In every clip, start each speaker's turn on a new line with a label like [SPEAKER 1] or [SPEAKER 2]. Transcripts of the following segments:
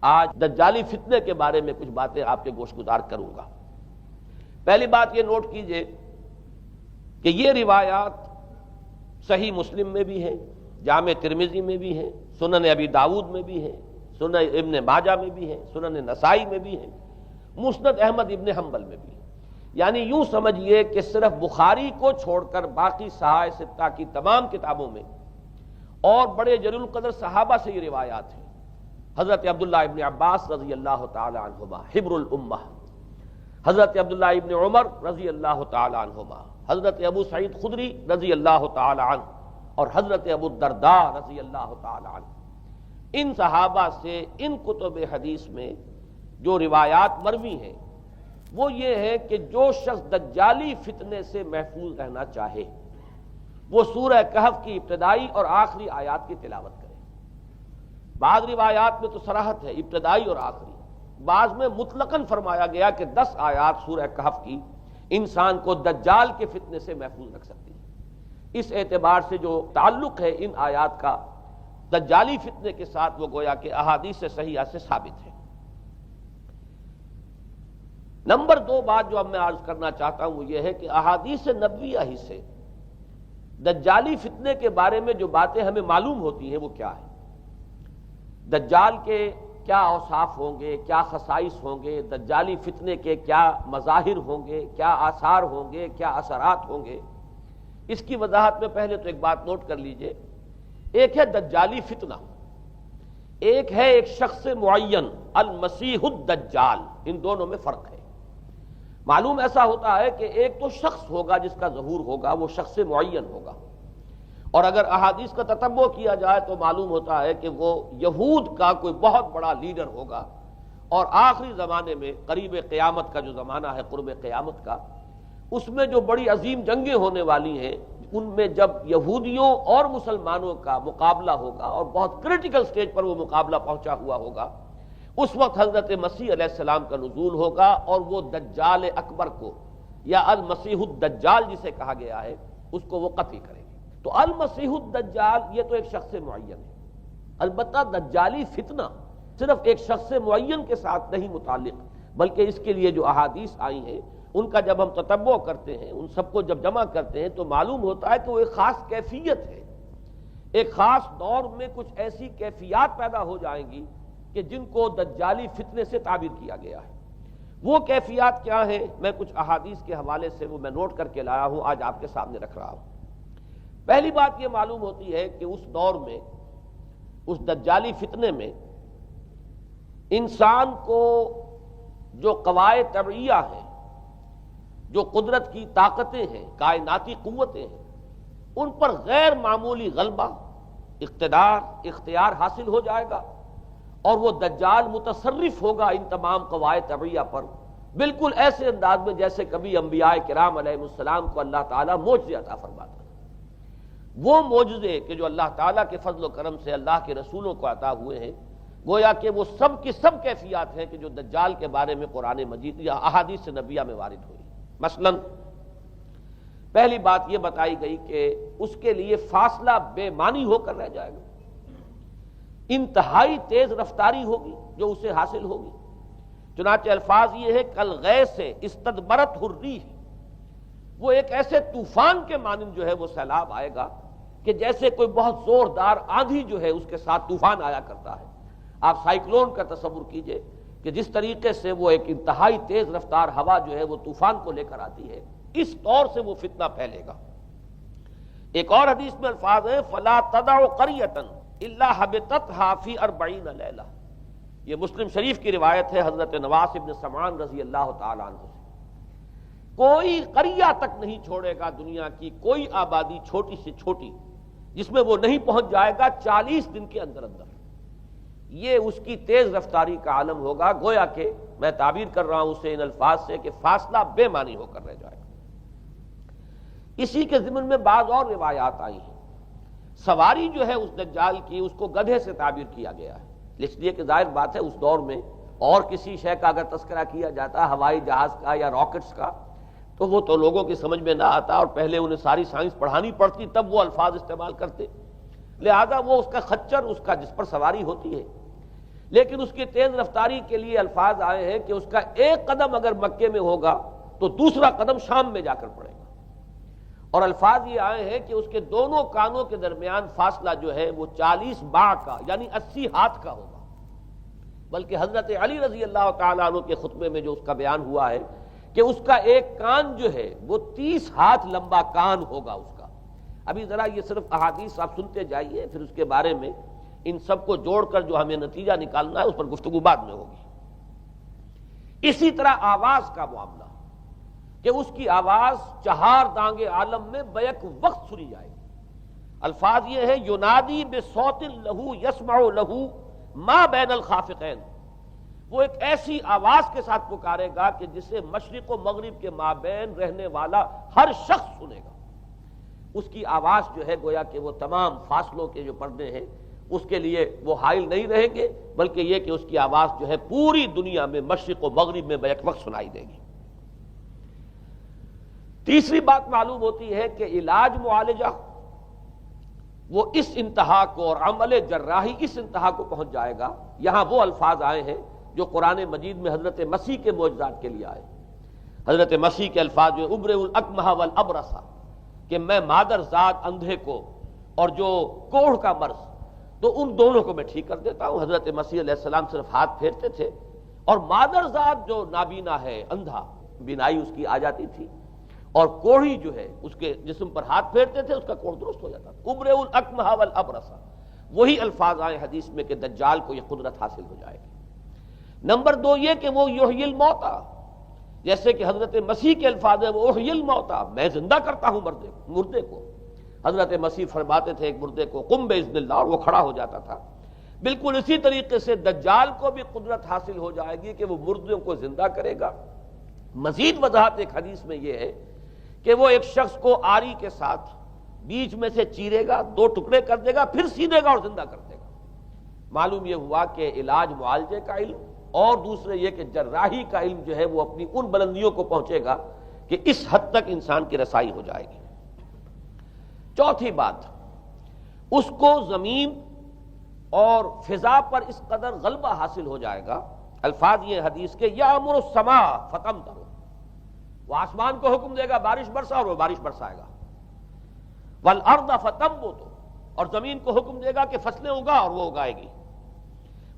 [SPEAKER 1] آج دجالی فتنے کے بارے میں کچھ باتیں آپ کے گوش گزار کروں گا۔ پہلی بات یہ نوٹ کیجئے کہ یہ روایات صحیح مسلم میں بھی ہیں، جامع ترمذی میں بھی ہیں، سنن ابی داؤد میں بھی ہیں، سنن ابن ماجہ میں بھی ہیں، سنن نسائی میں بھی ہیں، مسند احمد ابن حنبل میں بھی ہیں۔ یعنی یوں سمجھیے کہ صرف بخاری کو چھوڑ کر باقی صحاح ستہ کی تمام کتابوں میں اور بڑے جلیل القدر صحابہ سے یہ روایات ہیں۔ حضرت عبداللہ ابن عباس رضی اللہ تعالی عنہما حبر الامہ، حضرت عبداللہ ابن عمر رضی اللہ تعالی عنہما، حضرت ابو سعید خدری رضی اللہ تعالی عنہ، اور حضرت ابو الدرداء رضی اللہ تعالی عنہ۔ ان صحابہ سے ان کتب حدیث میں جو روایات مروی ہیں وہ یہ ہے کہ جو شخص دجالی فتنے سے محفوظ رہنا چاہے وہ سورہ کہف کی ابتدائی اور آخری آیات کی تلاوت کرے۔ بعض روایات میں تو صراحت ہے ابتدائی اور آخری، بعض میں مطلقاً فرمایا گیا کہ 10 آیات سورہ کہف کی انسان کو دجال کے فتنے سے محفوظ رکھ سکتی ہے۔ اس اعتبار سے جو تعلق ہے ان آیات کا دجالی فتنے کے ساتھ وہ گویا کہ احادیث صحیحہ سے ثابت ہے۔ نمبر 2 بات جو اب میں عرض کرنا چاہتا ہوں وہ یہ ہے کہ احادیث نبویہ ہی سے دجالی فتنے کے بارے میں جو باتیں ہمیں معلوم ہوتی ہیں وہ کیا ہے، دجال کے کیا اوصاف ہوں گے، کیا خصائص ہوں گے، دجالی فتنے کے کیا مظاہر ہوں گے، کیا آثار ہوں گے، کیا اثرات ہوں گے۔ اس کی وضاحت میں پہلے تو ایک بات نوٹ کر لیجئے، ایک ہے دجالی فتنہ، ایک ہے ایک شخص معین المسیح الدجال، ان دونوں میں فرق ہے۔ معلوم ایسا ہوتا ہے کہ ایک تو شخص ہوگا جس کا ظہور ہوگا، وہ شخص معین ہوگا، اور اگر احادیث کا تتبع کیا جائے تو معلوم ہوتا ہے کہ وہ یہود کا کوئی بہت بڑا لیڈر ہوگا، اور آخری زمانے میں قریب قیامت کا جو زمانہ ہے، قرب قیامت کا، اس میں جو بڑی عظیم جنگیں ہونے والی ہیں ان میں جب یہودیوں اور مسلمانوں کا مقابلہ ہوگا اور بہت کریٹیکل سٹیج پر وہ مقابلہ پہنچا ہوا ہوگا، اس وقت حضرت مسیح علیہ السلام کا نزول ہوگا اور وہ دجال اکبر کو یا المسیح الدجال جسے کہا گیا ہے اس کو وہ قتل کریں گے۔ تو المسیح الدجال یہ تو ایک شخص معین ہے، البتہ دجالی فتنہ صرف ایک شخص معین کے ساتھ نہیں متعلق، بلکہ اس کے لیے جو احادیث آئی ہیں ان کا جب ہم تتبع کرتے ہیں، ان سب کو جب جمع کرتے ہیں تو معلوم ہوتا ہے کہ وہ ایک خاص کیفیت ہے، ایک خاص دور میں کچھ ایسی کیفیات پیدا ہو جائیں گی کہ جن کو دجالی فتنے سے تعبیر کیا گیا ہے۔ وہ کیفیات کیا ہیں، میں کچھ احادیث کے حوالے سے وہ میں نوٹ کر کے لایا ہوں، آج آپ کے سامنے رکھ رہا ہوں۔ پہلی بات یہ معلوم ہوتی ہے کہ اس دور میں، اس دجالی فتنے میں، انسان کو جو قواعد طبعیہ ہیں، جو قدرت کی طاقتیں ہیں، کائناتی قوتیں ہیں، ان پر غیر معمولی غلبہ، اقتدار، اختیار حاصل ہو جائے گا، اور وہ دجال متصرف ہوگا ان تمام قواعد طبعیہ پر، بالکل ایسے انداز میں جیسے کبھی انبیاء کرام علیہ السلام کو اللہ تعالیٰ معجزے عطا فرماتا ہے۔ وہ معجزے کہ جو اللہ تعالیٰ کے فضل و کرم سے اللہ کے رسولوں کو عطا ہوئے ہیں، گویا کہ وہ سب کی سب کیفیات ہیں کہ جو دجال کے بارے میں قرآن مجید یا احادیث نبویہ میں وارد ہوئی۔ مثلا پہلی بات یہ بتائی گئی کہ اس کے لیے فاصلہ بے معنی ہو کر رہ جائے گا، انتہائی تیز رفتاری ہوگی جو اسے حاصل ہوگی۔ چنانچہ الفاظ یہ ہے کالغیث استدبرت الريح، وہ ایک ایسے طوفان کے مانند جو ہے وہ سیلاب آئے گا کہ جیسے کوئی بہت زوردار آندھی جو ہے اس کے ساتھ طوفان آیا کرتا ہے۔ آپ سائیکلون کا تصور کیجئے کہ جس طریقے سے وہ ایک انتہائی تیز رفتار ہوا جو ہے وہ طوفان کو لے کر آتی ہے، اس طور سے وہ فتنہ پھیلے گا۔ ایک اور حدیث میں الفاظ ہیں فلا تدع قریۃ الا حبطتها فی 40 لیلہ، یہ مسلم شریف کی روایت ہے حضرت نواس ابن سمعان رضی اللہ تعالی عنہ سے۔ کوئی قریہ تک نہیں چھوڑے گا دنیا کی کوئی آبادی چھوٹی سے چھوٹی جس میں وہ نہیں پہنچ جائے گا 40 دن کے اندر اندر۔ یہ اس کی تیز رفتاری کا عالم ہوگا، گویا کہ میں تعبیر کر رہا ہوں اسے ان الفاظ سے کہ فاصلہ بے معنی ہو کر رہ جائے گا۔ اسی کے ضمن میں بعض اور روایات آئی ہیں۔ سواری جو ہے اس دجال کی اس کو گدھے سے تعبیر کیا گیا ہے، اس لیے کہ ظاہر بات ہے اس دور میں اور کسی شے کا اگر تذکرہ کیا جاتا ہوائی جہاز کا یا راکٹس کا تو وہ تو لوگوں کی سمجھ میں نہ آتا، اور پہلے انہیں ساری سائنس پڑھانی پڑتی تب وہ الفاظ استعمال کرتے، لہذا وہ اس کا خچر، اس کا جس پر سواری ہوتی ہے۔ لیکن اس کی تیز رفتاری کے لیے الفاظ آئے ہیں کہ اس کا ایک قدم اگر مکے میں ہوگا تو دوسرا قدم شام میں جا کر پڑے گا، اور الفاظ یہ آئے ہیں کہ اس کے دونوں کانوں کے درمیان فاصلہ جو ہے وہ 40 باع کا یعنی 80 ہاتھ کا ہوگا، بلکہ حضرت علی رضی اللہ تعالیٰ عنہ کے خطبے میں جو اس کا بیان ہوا ہے کہ اس کا ایک کان جو ہے وہ 30 ہاتھ لمبا کان ہوگا اس کا۔ ابھی ذرا یہ صرف احادیث آپ سنتے جائیے، پھر اس کے بارے میں ان سب کو جوڑ کر جو ہمیں نتیجہ نکالنا ہے اس پر گفتگو بعد میں ہوگی۔ اسی طرح آواز کا معاملہ کہ اس کی آواز 4 دانگ عالم میں بیک وقت سنی جائے گی۔ الفاظ یہ ہے ینادی بصوت لہو یسمع لہو ما بین الخافقین، وہ ایک ایسی آواز کے ساتھ پکارے گا کہ جسے مشرق و مغرب کے مابین رہنے والا ہر شخص سنے گا۔ اس کی آواز جو ہے گویا کہ وہ تمام فاصلوں کے جو پردے ہیں اس کے لیے وہ حائل نہیں رہیں گے، بلکہ یہ کہ اس کی آواز جو ہے پوری دنیا میں مشرق و مغرب میں بیک وقت سنائی دے گی۔ تیسری بات معلوم ہوتی ہے کہ علاج معالجہ وہ اس انتہا کو اور عمل جراحی اس انتہا کو پہنچ جائے گا۔ یہاں وہ الفاظ آئے ہیں جو قرآن مجید میں حضرت مسیح کے معجزات کے لیے آئے۔ حضرت مسیح کے الفاظ جو ابرئ الاکمہ والابرص، کہ میں مادر ذات اندھے کو اور جو کوڑھ کا مرض تو ان دونوں کو میں ٹھیک کر دیتا ہوں۔ حضرت مسیح علیہ السلام صرف ہاتھ پھیرتے تھے اور مادر ذات جو نابینا ہے، اندھا، بینائی اس کی آ جاتی تھی، اور کوڑھی جو ہے اس کے جسم پر ہاتھ پھیرتے تھے اس کا کوڑھ درست ہو جاتا تھا۔ ابرئ الاکمہ والابرص، وہی الفاظ آئے حدیث میں کہ دجال کو یہ قدرت حاصل ہو جائے گی۔ نمبر 2 یہ کہ وہ یحیی الموتیٰ، جیسے کہ حضرت مسیح کے الفاظ ہیں وہ احیی الموتیٰ، میں زندہ کرتا ہوں مردے کو۔ حضرت مسیح فرماتے تھے ایک مردے کو قم باذن اللہ، اور وہ کھڑا ہو جاتا تھا۔ بالکل اسی طریقے سے دجال کو بھی قدرت حاصل ہو جائے گی کہ وہ مردوں کو زندہ کرے گا۔ مزید وضاحت ایک حدیث میں یہ ہے کہ وہ ایک شخص کو آری کے ساتھ بیچ میں سے چیرے گا، 2 ٹکڑے کر دے گا، پھر سیدھے گا اور زندہ کر دے گا۔ معلوم یہ ہوا کہ علاج معالجے کا علم اور دوسرے یہ کہ جراحی کا علم جو ہے وہ اپنی ان بلندیوں کو پہنچے گا کہ اس حد تک انسان کی رسائی ہو جائے گی۔ چوتھی بات، اس کو زمین اور فضا پر اس قدر غلبہ حاصل ہو جائے گا۔ الفاظ یہ حدیث کے یامر السماء فتمطر، وہ آسمان کو حکم دے گا بارش برسا اور وہ بارش برسائے گا۔ والارض فتنبت، اور زمین کو حکم دے گا کہ فصلیں اگا اور وہ اگائے گی۔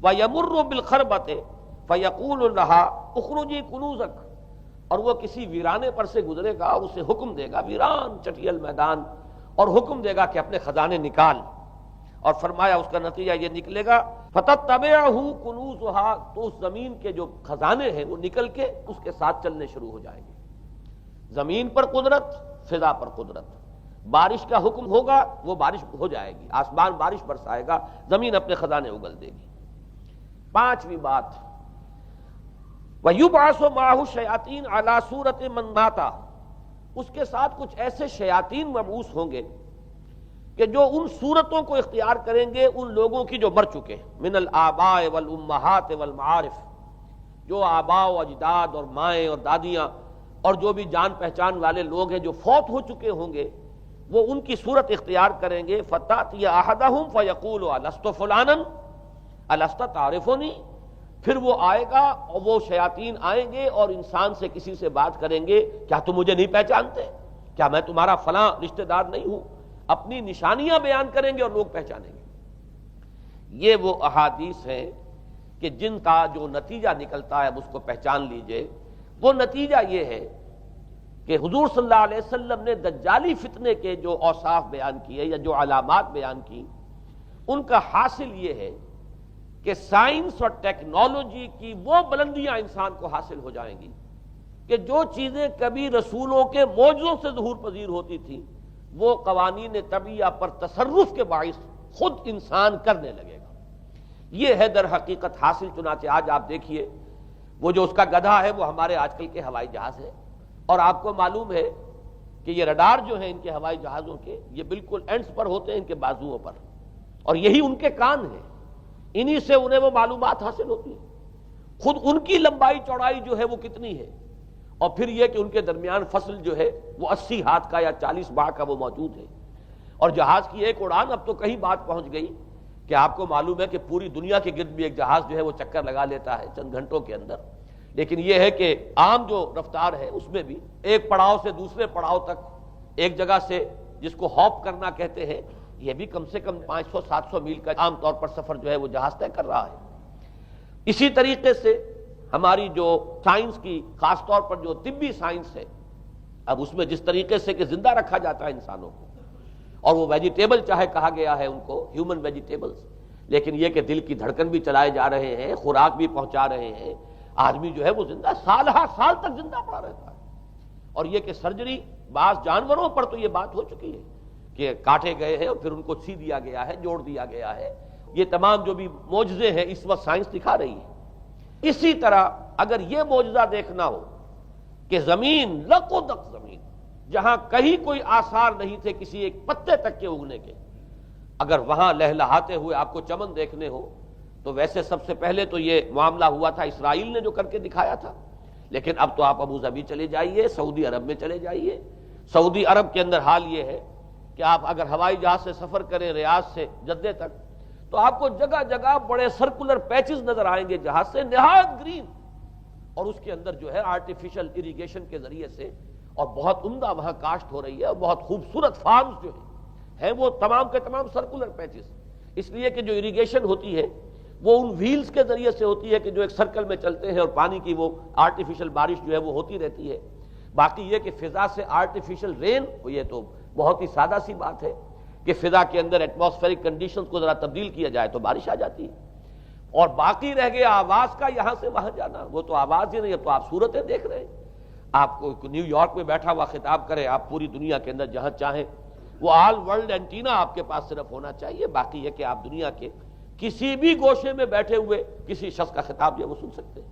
[SPEAKER 1] وَيَمُرُّ بِالْخَرْبَةِ فَيَقُولُ لَهَا اُخْرُجِي كُنُوزَكَ، اور وہ کسی ویرانے پر سے گزرے گا، اسے حکم دے گا، ویران چٹیل میدان، اور حکم دے گا کہ اپنے خزانے نکال، اور فرمایا اس کا نتیجہ یہ نکلے گا فَتَتَّبِعُهُ كُنُوزُهَا، تو اس زمین کے جو خزانے ہیں وہ نکل کے اس کے ساتھ چلنے شروع ہو جائیں گے۔ زمین پر قدرت، فضا پر قدرت، بارش کا حکم ہوگا وہ بارش ہو جائے گی، آسمان بارش برسائے گا، زمین اپنے خزانے اگل دے گی۔ پانچویں بات، وَيُبْعَثُ مَعَهُ الشَّيَاطِينُ عَلَى صُورَةِ مَن مَاتَ، اس کے ساتھ کچھ ایسے شیاطین مبعوث ہوں گے کہ جو ان صورتوں کو اختیار کریں گے ان لوگوں کی جو مر چکے ہیں، من الآباء والأمہات والمعارف، جو آباء و اجداد اور مائیں اور دادیاں اور جو بھی جان پہچان والے لوگ ہیں جو فوت ہو چکے ہوں گے، وہ ان کی صورت اختیار کریں گے۔ فَتَأْتِيَ أَحَدَهُمْ فَيَقُولُ أَلَسْتُ فُلَانًا أَلَسْتَ تَعْرِفُنِي، پھر وہ آئے گا اور وہ شیاطین آئیں گے اور انسان سے کسی سے بات کریں گے، کیا تم مجھے نہیں پہچانتے؟ کیا میں تمہارا فلاں رشتہ دار نہیں ہوں؟ اپنی نشانیاں بیان کریں گے اور لوگ پہچانیں گے۔ یہ وہ احادیث ہیں کہ جن کا جو نتیجہ نکلتا ہے اب اس کو پہچان لیجئے۔ وہ نتیجہ یہ ہے کہ حضور صلی اللہ علیہ وسلم نے دجالی فتنے کے جو اوصاف بیان کیے یا جو علامات بیان کی، ان کا حاصل یہ ہے کہ سائنس اور ٹیکنالوجی کی وہ بلندیاں انسان کو حاصل ہو جائیں گی کہ جو چیزیں کبھی رسولوں کے معجزوں سے ظہور پذیر ہوتی تھیں وہ قوانین طبیعہ پر تصرف کے باعث خود انسان کرنے لگے گا۔ یہ ہے در حقیقت حاصل۔ چنانچہ آج آپ دیکھیے وہ جو اس کا گدھا ہے وہ ہمارے آج کل کے ہوائی جہاز ہے، اور آپ کو معلوم ہے کہ یہ رڈار جو ہیں ان کے ہوائی جہازوں کے، یہ بالکل اینڈز پر ہوتے ہیں ان کے بازوؤں پر، اور یہی ان کے کان ہیں، انہی سے انہیں وہ معلومات حاصل ہوتی ہیں۔ خود ان کی لمبائی چوڑائی جو ہے وہ کتنی ہے، اور پھر یہ کہ ان کے درمیان فصل جو ہے وہ 80 ہاتھ کا یا 40 باع کا وہ موجود ہے۔ اور جہاز کی ایک اڑان اب تو کہیں بات پہنچ گئی کہ آپ کو معلوم ہے کہ پوری دنیا کے گرد بھی ایک جہاز جو ہے وہ چکر لگا لیتا ہے چند گھنٹوں کے اندر، لیکن یہ ہے کہ عام جو رفتار ہے اس میں بھی ایک پڑاؤ سے دوسرے پڑاؤ تک، ایک جگہ سے جس کو ہاپ کرنا کہتے ہیں، یہ بھی کم سے کم 500-700 میل کا عام طور پر سفر جو ہے وہ جہاز طے کر رہا ہے۔ اسی طریقے سے ہماری جو سائنس کی، خاص طور پر جو طبی سائنس ہے، اب اس میں جس طریقے سے کہ زندہ رکھا جاتا ہے انسانوں کو، اور وہ ویجیٹیبل چاہے کہا گیا ہے ان کو ہیومن ویجیٹیبلز، لیکن یہ کہ دل کی دھڑکن بھی چلائے جا رہے ہیں، خوراک بھی پہنچا رہے ہیں، آدمی جو ہے وہ زندہ سال ہر سال تک زندہ پڑا رہتا ہے۔ اور یہ کہ سرجری بعض جانوروں پر تو یہ بات ہو چکی ہے کہ کاٹے گئے ہیں اور پھر ان کو سی دیا گیا ہے، جوڑ دیا گیا ہے، یہ تمام جو بھی معجزے ہیں اس وقت سائنس دکھا رہی ہے۔ اسی طرح اگر یہ معجزہ دیکھنا ہو کہ زمین لق و دق زمین، جہاں کہیں کوئی آثار نہیں تھے کسی ایک پتے تک کے اگنے کے، اگر وہاں لہلہاتے ہوئے آپ کو چمن دیکھنے ہو تو ویسے سب سے پہلے تو یہ معاملہ ہوا تھا اسرائیل نے جو کر کے دکھایا تھا، لیکن اب تو آپ ابو ظبی چلے جائیے، سعودی عرب میں چلے جائیے۔ سعودی عرب کے اندر حال یہ ہے کہ آپ اگر ہوائی جہاز سے سفر کریں ریاض سے جدہ تک تو آپ کو جگہ جگہ بڑے سرکولر پیچز نظر آئیں گے جہاز سے، نہایت گرین، اور اس کے اندر جو ہے آرٹیفیشل اریگیشن کے ذریعے سے، اور بہت عمدہ وہاں کاشت ہو رہی ہے، اور بہت خوبصورت فارمز جو ہیں وہ تمام کے تمام سرکولر پیچز، اس لیے کہ جو اریگیشن ہوتی ہے وہ ان ویلز کے ذریعے سے ہوتی ہے کہ جو ایک سرکل میں چلتے ہیں اور پانی کی وہ آرٹیفیشل بارش جو ہے وہ ہوتی رہتی ہے۔ باقی یہ کہ فضا سے آرٹیفیشل رین، یہ تو بہت ہی سادہ سی بات ہے کہ فضا کے اندر ایٹماسفیرک کنڈیشنز کو ذرا تبدیل کیا جائے تو بارش آ جاتی ہے۔ اور باقی رہ گیا آواز کا یہاں سے وہاں جانا، وہ تو آواز ہی نہیں، اب تو آپ صورتیں دیکھ رہے ہیں۔ آپ کو نیو یارک میں بیٹھا ہوا خطاب کرے، آپ پوری دنیا کے اندر جہاں چاہیں، وہ آل ورلڈ اینٹینا آپ کے پاس صرف ہونا چاہیے، باقی یہ کہ آپ دنیا کے کسی بھی گوشے میں بیٹھے ہوئے کسی شخص کا خطاب جو وہ سن سکتے ہیں۔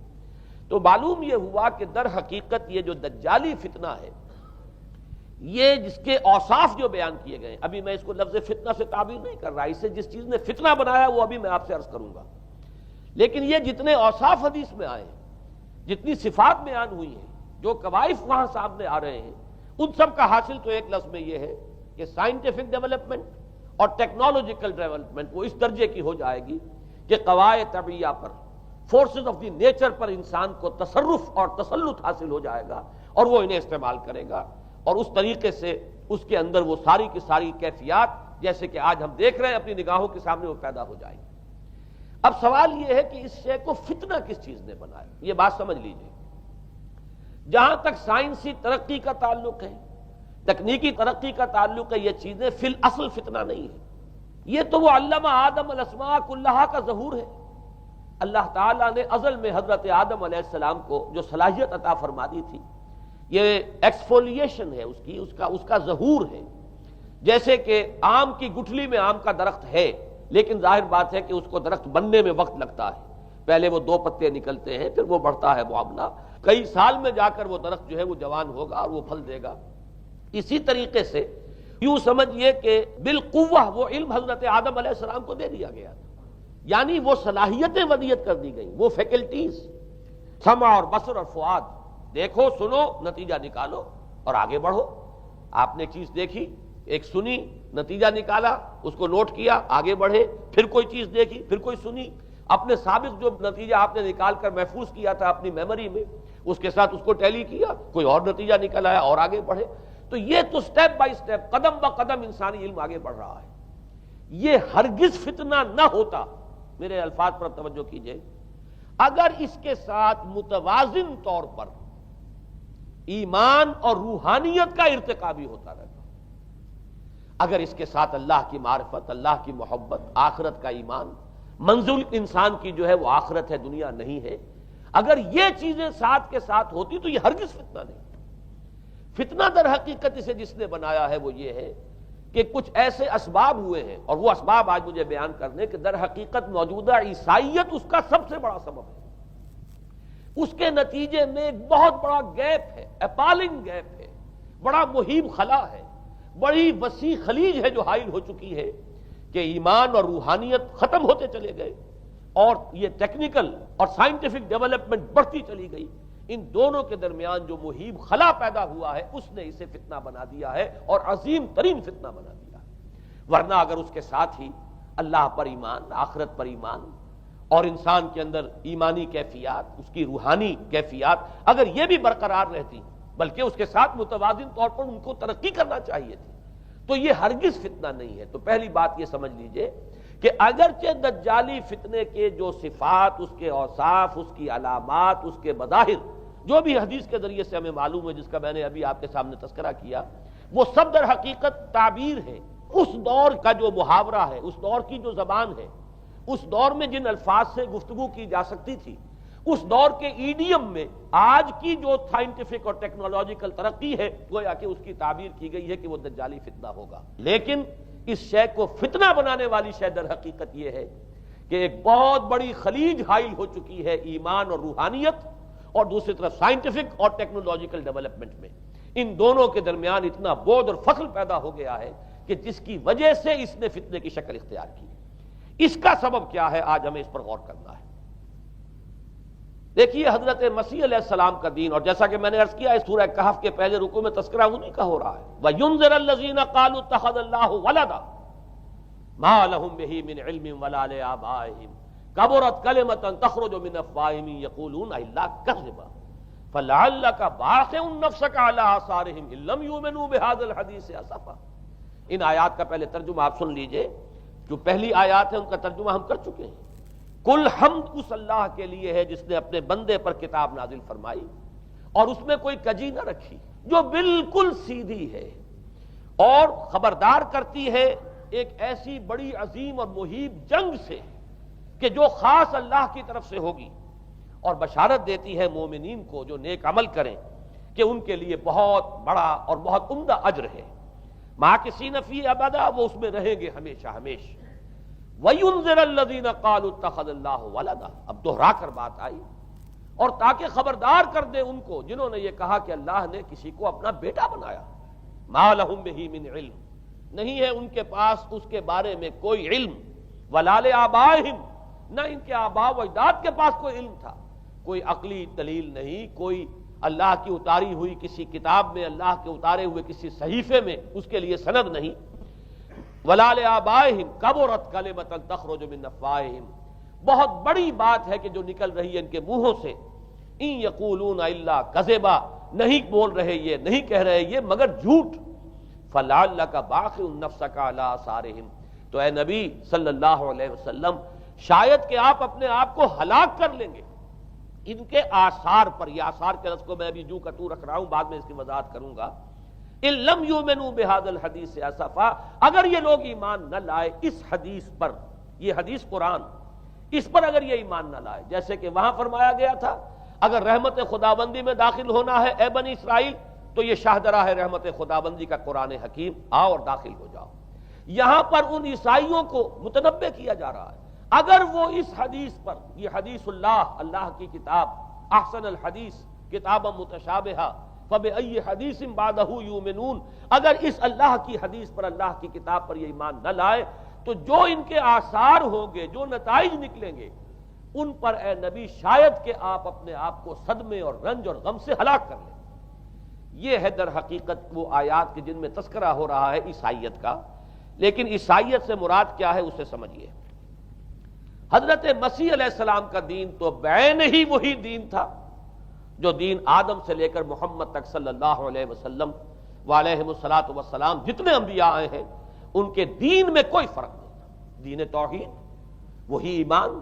[SPEAKER 1] تو معلوم یہ ہوا کہ در حقیقت یہ جو دجالی فتنہ ہے، یہ جس کے اوصاف جو بیان کیے گئے، ابھی میں اس کو لفظ فتنہ سے تعبیر نہیں کر رہا، اسے جس چیز نے فتنہ بنایا وہ ابھی میں آپ سے عرض کروں گا، لیکن یہ جتنے اوصاف حدیث میں آئے ہیں، جتنی صفات بیان ہوئی ہیں، جو کوائف وہاں سامنے آ رہے ہیں، ان سب کا حاصل تو ایک لفظ میں یہ ہے کہ سائنٹیفک ڈیولپمنٹ اور ٹیکنالوجیکل ڈیولپمنٹ وہ اس درجے کی ہو جائے گی کہ قواعد طبیعہ پر، فورسز آف دی نیچر پر انسان کو تصرف اور تسلط حاصل ہو جائے گا، اور وہ انہیں استعمال کرے گا، اور اس طریقے سے اس کے اندر وہ ساری کی ساری کیفیات جیسے کہ آج ہم دیکھ رہے ہیں اپنی نگاہوں کے سامنے وہ پیدا ہو جائیں گی۔ اب سوال یہ ہے کہ اس شے کو فتنہ کس چیز نے بنایا، یہ بات سمجھ لیجئے۔ جہاں تک سائنسی ترقی کا تعلق ہے، تکنیکی ترقی کا تعلق ہے، یہ چیزیں فی الاصل فتنہ نہیں ہے، یہ تو وہ علم آدم الاسماء کلہا کا ظہور ہے۔ اللہ تعالیٰ نے ازل میں حضرت آدم علیہ السلام کو جو صلاحیت عطا فرما دی تھی، یہ ایکسفولیشن ہے اس کا ظہور ہے۔ جیسے کہ آم کی گٹھلی میں آم کا درخت ہے، لیکن ظاہر بات ہے کہ اس کو درخت بننے میں وقت لگتا ہے، پہلے وہ 2 پتے نکلتے ہیں، پھر وہ بڑھتا ہے معاملہ، کئی سال میں جا کر وہ درخت جو ہے وہ جوان ہوگا اور وہ پھل دے گا۔ اسی طریقے سے یوں سمجھیے کہ بالقوہ وہ علم حضرت آدم علیہ السلام کو دے دیا گیا تھا، یعنی وہ صلاحیتیں ودیت کر دی گئیں، وہ فیکلٹیز، سمع اور بصر اور فؤاد، دیکھو سنو نتیجہ نکالو اور آگے بڑھو۔ آپ نے چیز دیکھی، ایک سنی، نتیجہ نکالا، اس کو نوٹ کیا، آگے بڑھے، پھر کوئی چیز دیکھی، پھر کوئی سنی، اپنے سابق جو نتیجہ آپ نے نکال کر محفوظ کیا تھا اپنی میموری میں، اس کے ساتھ اس کو ٹیلی کیا، کوئی اور نتیجہ نکل آیا اور آگے بڑھے۔ تو یہ تو سٹیپ بائی سٹیپ، قدم با قدم انسانی علم آگے بڑھ رہا ہے۔ یہ ہرگز فتنہ نہ ہوتا، میرے الفاظ پر توجہ کیجئے، اگر اس کے ساتھ متوازن طور پر ایمان اور روحانیت کا ارتقا بھی ہوتا رہتا، اگر اس کے ساتھ اللہ کی معرفت، اللہ کی محبت، آخرت کا ایمان، منزل انسان کی جو ہے وہ آخرت ہے، دنیا نہیں ہے، اگر یہ چیزیں ساتھ کے ساتھ ہوتی تو یہ ہرگز فتنہ نہیں۔ فتنہ در حقیقت اسے جس نے بنایا ہے وہ یہ ہے کہ کچھ ایسے اسباب ہوئے ہیں، اور وہ اسباب آج مجھے بیان کرنے کہ در حقیقت موجودہ عیسائیت اس کا سب سے بڑا سبب ہے۔ اس کے نتیجے میں ایک بہت بڑا گیپ ہے، اپالنگ گیپ ہے، بڑا مہیب خلا ہے، بڑی وسیع خلیج ہے جو حائل ہو چکی ہے کہ ایمان اور روحانیت ختم ہوتے چلے گئے، اور یہ ٹیکنیکل اور سائنٹیفک ڈیولپمنٹ بڑھتی چلی گئی۔ ان دونوں کے درمیان جو مہیب خلا پیدا ہوا ہے اس نے اسے فتنہ بنا دیا ہے، اور عظیم ترین فتنہ بنا دیا ہے۔ ورنہ اگر اس کے ساتھ ہی اللہ پر ایمان، آخرت پر ایمان اور انسان کے اندر ایمانی کیفیات، اس کی روحانی کیفیات اگر یہ بھی برقرار رہتی بلکہ اس کے ساتھ متوازن طور پر ان کو ترقی کرنا چاہیے تھی، تو یہ ہرگز فتنہ نہیں ہے۔ تو پہلی بات یہ سمجھ لیجئے کہ اگرچہ دجالی فتنے کے جو صفات، اس کے اوصاف، اس کی علامات، اس کے مظاہر جو بھی حدیث کے ذریعے سے ہمیں معلوم ہے، جس کا میں نے ابھی آپ کے سامنے تذکرہ کیا، وہ سب در حقیقت تعبیر ہے اس دور کا جو محاورہ ہے، اس دور کی جو زبان ہے، اس دور میں جن الفاظ سے گفتگو کی جا سکتی تھی، اس دور کے ایڈیم میں آج کی جو سائنٹیفک اور ٹیکنالوجیکل ترقی ہے گویا کہ اس کی تعبیر کی گئی ہے کہ وہ دجالی فتنہ ہوگا۔ لیکن اس شے کو فتنہ بنانے والی شے در حقیقت یہ ہے کہ ایک بہت بڑی خلیج حائل ہو چکی ہے ایمان اور روحانیت اور دوسری طرف سائنٹیفک اور ٹیکنالوجیکل ڈیولپمنٹ میں، ان دونوں کے درمیان اتنا بعد اور فصل پیدا ہو گیا ہے کہ جس کی وجہ سے اس نے فتنے کی شکل اختیار کی۔ اس کا سبب کیا ہے، آج ہمیں اس پر غور کرنا ہے۔ دیکھیے حضرت مسیح علیہ السلام کا دین، اور جیسا کہ میں نے عرض کیا اس سورہ کہف کے پہلے رکوع میں تذکرہ انہی کا ہو رہا ہے، وَيُنذِرَ الَّذِينَ قَالُوا اتَّخَذَ اللَّهُ وَلَدًا مَا لَهُم بِهِ مِنْ عِلْمٍ وَلَا لِآبَائِهِمْ كَبُرَتْ كَلِمَةً تَخْرُجُ مِنْ أَفْوَاهِهِمْ يَقُولُونَ إِلَّا كَذِبًا فَلَعَلَّكَ بَاخِعٌ نَفْسَكَ عَلَىٰ آثَارِهِمْ إِن لَّمْ يُؤْمِنُوا بِهَٰذَا الْحَدِيثِ أَسَفًا۔ ان آیات کا پہلے ترجمہ آپ سن لیجئے، جو پہلی آیات ہے ان کا ترجمہ ہم کر چکے ہیں۔ کل حمد اس اللہ کے لیے ہے جس نے اپنے بندے پر کتاب نازل فرمائی اور اس میں کوئی کجی نہ رکھی، جو بالکل سیدھی ہے اور خبردار کرتی ہے ایک ایسی بڑی عظیم اور مہیب جنگ سے کہ جو خاص اللہ کی طرف سے ہوگی، اور بشارت دیتی ہے مومنین کو جو نیک عمل کریں کہ ان کے لیے بہت بڑا اور بہت عمدہ اجر ہے۔ ماکثین فیہ ابدا، وہ اس میں رہیں گے ہمیشہ ہمیشہ۔ وَيُنذِرَ الَّذِينَ قَالُوا اتَّخَذَ اللَّهُ وَلَدًا، اب دوہرا کر بات آئی، اور تاکہ خبردار کر دے ان کو جنہوں نے یہ کہا کہ اللہ نے کسی کو اپنا بیٹا بنایا۔ مَا لَهُم بِهِ مِنْ عِلْمٍ، نہیں ہے ان کے پاس اس کے بارے میں کوئی علم، وَلَا لِآبَائِهِمْ، نہ ان کے آباء و اجداد کے پاس کوئی علم تھا، کوئی عقلی دلیل نہیں، کوئی اللہ کی اتاری ہوئی کسی کتاب میں، اللہ کے اتارے ہوئے کسی صحیفے میں اس کے لیے سند نہیں۔ وَلَا لِآبَائِهِمْ كَبُرَتْ كَلِمَةً تَخْرُجُ مِنْ أَفْوَاهِهِمْ، بہت بڑی بات ہے کہ جو نکل رہی ہے ان کے منہوں سے، إِن يَقُولُونَ إِلَّا كَذِبًا، نہیں بول رہے یہ، نہیں کہہ رہے یہ مگر جھوٹ۔ فَلَعَلَّكَ بَاخِعٌ نَفْسَكَ عَلَىٰ آثَارِهِمْ، تو اے نبی صلی اللہ علیہ وسلم شاید کہ آپ اپنے آپ کو ہلاک کر لیں گے ان کے آثار پر۔ یہ آثار کے لفظ کو میں ابھی جو کا تو رکھ رہا ہوں، بعد میں اس کی وضاحت کروں گا۔ ان لم یؤمنوا بهذا الحدیث اسفا، اگر یہ لوگ ایمان نہ لائے اس حدیث پر، یہ حدیث قرآن، اس پر اگر یہ ایمان نہ لائے، جیسے کہ وہاں فرمایا گیا تھا اگر رحمت خداوندی میں داخل ہونا ہے اے بنی اسرائیل تو یہ شاہدرہ ہے رحمت خداوندی کا قرآن حکیم، آؤ اور داخل ہو جاؤ۔ یہاں پر ان عیسائیوں کو متنبہ کیا جا رہا ہے اگر وہ اس حدیث پر، یہ حدیث اللہ، اللہ کی کتاب، احسن الحدیث کتابا متشابہہ فَبِأَيِّ حَدِيثٍ بَعْدَهُ يُؤْمِنُونَ، اگر اس اللہ کی حدیث پر، اللہ کی کتاب پر یہ ایمان نہ لائے تو جو ان کے آثار ہوں گے، جو نتائج نکلیں گے، ان پر اے نبی شاید کہ آپ اپنے آپ کو صدمے اور رنج اور غم سے ہلاک کر لیں۔ یہ ہے در حقیقت وہ آیات کے جن میں تذکرہ ہو رہا ہے عیسائیت کا، لیکن عیسائیت سے مراد کیا ہے اسے سمجھیے۔ حضرت مسیح علیہ السلام کا دین تو بعین ہی وہی دین تھا جو دین آدم سے لے کر محمد تک صلی اللہ علیہ وسلم وعلیہم الصلاۃ والسلام جتنے انبیاء آئے ہیں ان کے دین میں کوئی فرق نہیں تھا۔ دین توحید وہی ایمان،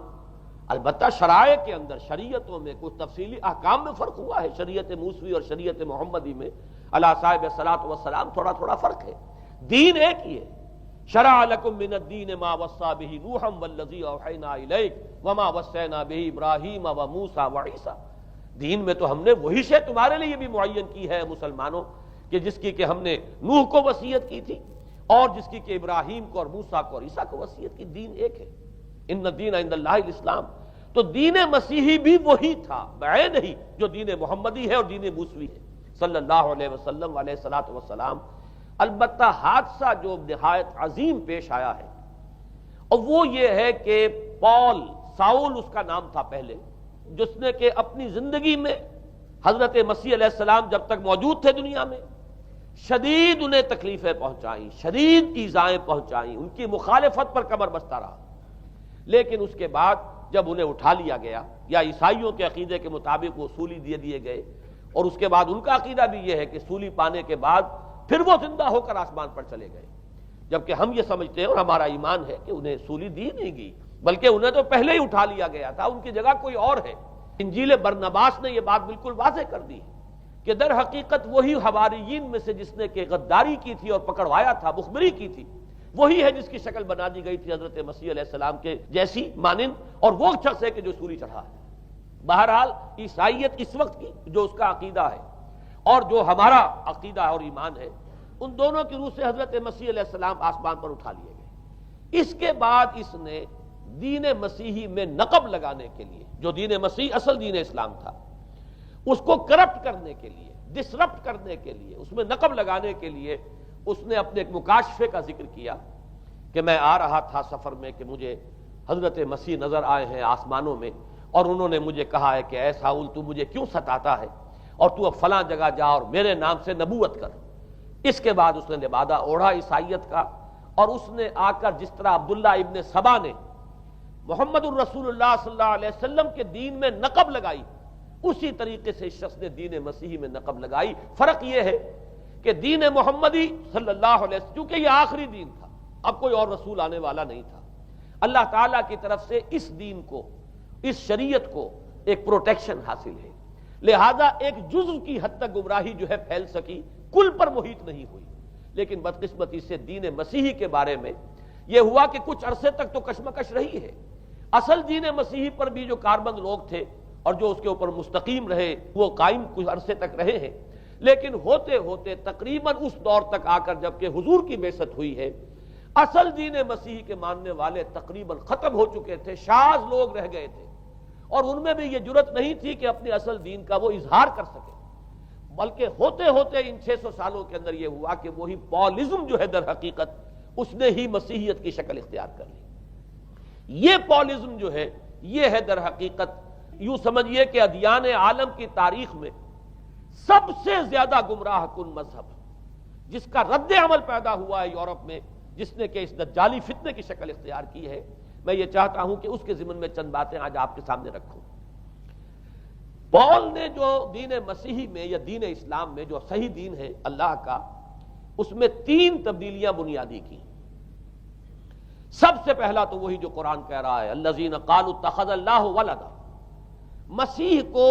[SPEAKER 1] البتہ شرائع کے اندر، شریعتوں میں کچھ تفصیلی احکام میں فرق ہوا ہے، شریعت موسوی اور شریعت محمدی میں علی صاحب الصلاۃ والسلام تھوڑا تھوڑا فرق ہے، دین ایک ہی ہے۔ شرع لکم من الدین ما وصی بہ نوحا والذی اوحینا الیک وما وصینا بہ ابراہیم وموسیٰ وعیسیٰ، دین میں تو ہم نے وہی شے تمہارے لیے بھی معین کی ہے مسلمانوں، کہ جس کی کہ ہم نے نوح کو وصیت کی تھی اور جس کی کہ ابراہیم کو اور موسیٰ کو اور عیسیٰ کو وصیت کی، دین ایک ہے۔ ان الدین عند اللہ الاسلام، تو دین مسیحی بھی وہی تھا بعین ہی جو دین محمدی ہے اور دین موسوی ہے صلی اللہ علیہ وسلم علیہ الصلوۃ والسلام۔ البتہ حادثہ جو نہایت عظیم پیش آیا ہے اور وہ یہ ہے کہ ساؤل اس کا نام تھا پہلے، جس نے کہ اپنی زندگی میں حضرت مسیح علیہ السلام جب تک موجود تھے دنیا میں شدید انہیں تکلیفیں پہنچائیں، شدید ایذائیں پہنچائیں، ان کی مخالفت پر کمر بستہ رہا، لیکن اس کے بعد جب انہیں اٹھا لیا گیا، یا عیسائیوں کے عقیدے کے مطابق وہ سولی دیے گئے، اور اس کے بعد ان کا عقیدہ بھی یہ ہے کہ سولی پانے کے بعد پھر وہ زندہ ہو کر آسمان پر چلے گئے، جبکہ ہم یہ سمجھتے ہیں اور ہمارا ایمان ہے کہ انہیں سولی دی نہیں گئی، بلکہ انہیں تو پہلے ہی اٹھا لیا گیا تھا، ان کی جگہ کوئی اور ہے۔ انجیل برنباس نے یہ بات بالکل واضح کر دی کہ در حقیقت وہی حواریین میں سے جس نے کہ غداری کی تھی اور پکڑوایا تھا، مخبری کی تھی، وہی ہے جس کی شکل بنا دی گئی تھی حضرت مسیح علیہ السلام کے جیسی مانند، اور وہ شخص ہے کہ جو سولی چڑھا ہے۔ بہرحال عیسائیت اس وقت کی جو اس کا عقیدہ ہے اور جو ہمارا عقیدہ اور ایمان ہے، ان دونوں کی روح سے حضرت مسیح علیہ السلام آسمان پر اٹھا لیے گئے۔ اس کے بعد اس نے دین مسیحی میں نقب لگانے کے لیے، جو دین مسیح اصل دین اسلام تھا، اس کو کرپٹ کرنے کے لیے، ڈسرپٹ کرنے کے لیے، اس میں نقب لگانے کے لیے اس نے اپنے ایک مکاشفے کا ذکر کیا کہ میں آ رہا تھا سفر میں کہ مجھے حضرت مسیح نظر آئے ہیں آسمانوں میں، اور انہوں نے مجھے کہا ہے کہ اے ساؤل تو مجھے کیوں ستاتا ہے، اور تو اب فلاں جگہ جا اور میرے نام سے نبوت کر۔ اس کے بعد اس نے لبادہ اوڑھا عیسائیت کا، اور اس نے آ کر جس طرح عبداللہ ابن سبا نے محمد الرسول اللہ صلی اللہ علیہ وسلم کے دین میں نقب لگائی، اسی طریقے سے اس شخص نے دین مسیحی میں نقب لگائی۔ فرق یہ ہے کہ دین محمدی صلی اللہ علیہ وسلم، چونکہ یہ آخری دین تھا، اب کوئی اور رسول آنے والا نہیں تھا، اللہ تعالیٰ کی طرف سے اس دین کو، اس شریعت کو ایک پروٹیکشن حاصل ہے، لہذا ایک جزو کی حد تک گمراہی جو ہے پھیل سکی، کل پر محیط نہیں ہوئی۔ لیکن بدقسمتی سے دین مسیحی کے بارے میں یہ ہوا کہ کچھ عرصے تک تو کشمکش رہی ہے، اصل دین مسیحی پر بھی جو کاربند لوگ تھے اور جو اس کے اوپر مستقیم رہے وہ قائم کچھ عرصے تک رہے ہیں، لیکن ہوتے ہوتے تقریباً اس دور تک آ کر جب کہ حضور کی بعثت ہوئی ہے، اصل دین مسیحی کے ماننے والے تقریباً ختم ہو چکے تھے، شاذ لوگ رہ گئے تھے، اور ان میں بھی یہ جرت نہیں تھی کہ اپنے اصل دین کا وہ اظہار کر سکے، بلکہ ہوتے ہوتے ان 600 سالوں کے اندر یہ ہوا کہ وہی پولزم جو ہے در حقیقت اس نے ہی مسیحیت کی شکل اختیار کر لی۔ یہ پولزم جو ہے یہ ہے در حقیقت، یوں سمجھیے کہ ادیان عالم کی تاریخ میں سب سے زیادہ گمراہ کن مذہب، جس کا رد عمل پیدا ہوا ہے یورپ میں، جس نے کہ اس دجالی فتنے کی شکل اختیار کی ہے۔ میں یہ چاہتا ہوں کہ اس کے ضمن میں چند باتیں آج آپ کے سامنے رکھوں۔ پال نے جو دین مسیحی میں یا دین اسلام میں جو صحیح دین ہے اللہ کا، اس میں 3 تبدیلیاں بنیادی کی۔ سب سے پہلا تو وہی جو قرآن کہہ رہا ہے، الذین قالوا اتخذ اللہ ولدا، مسیح کو،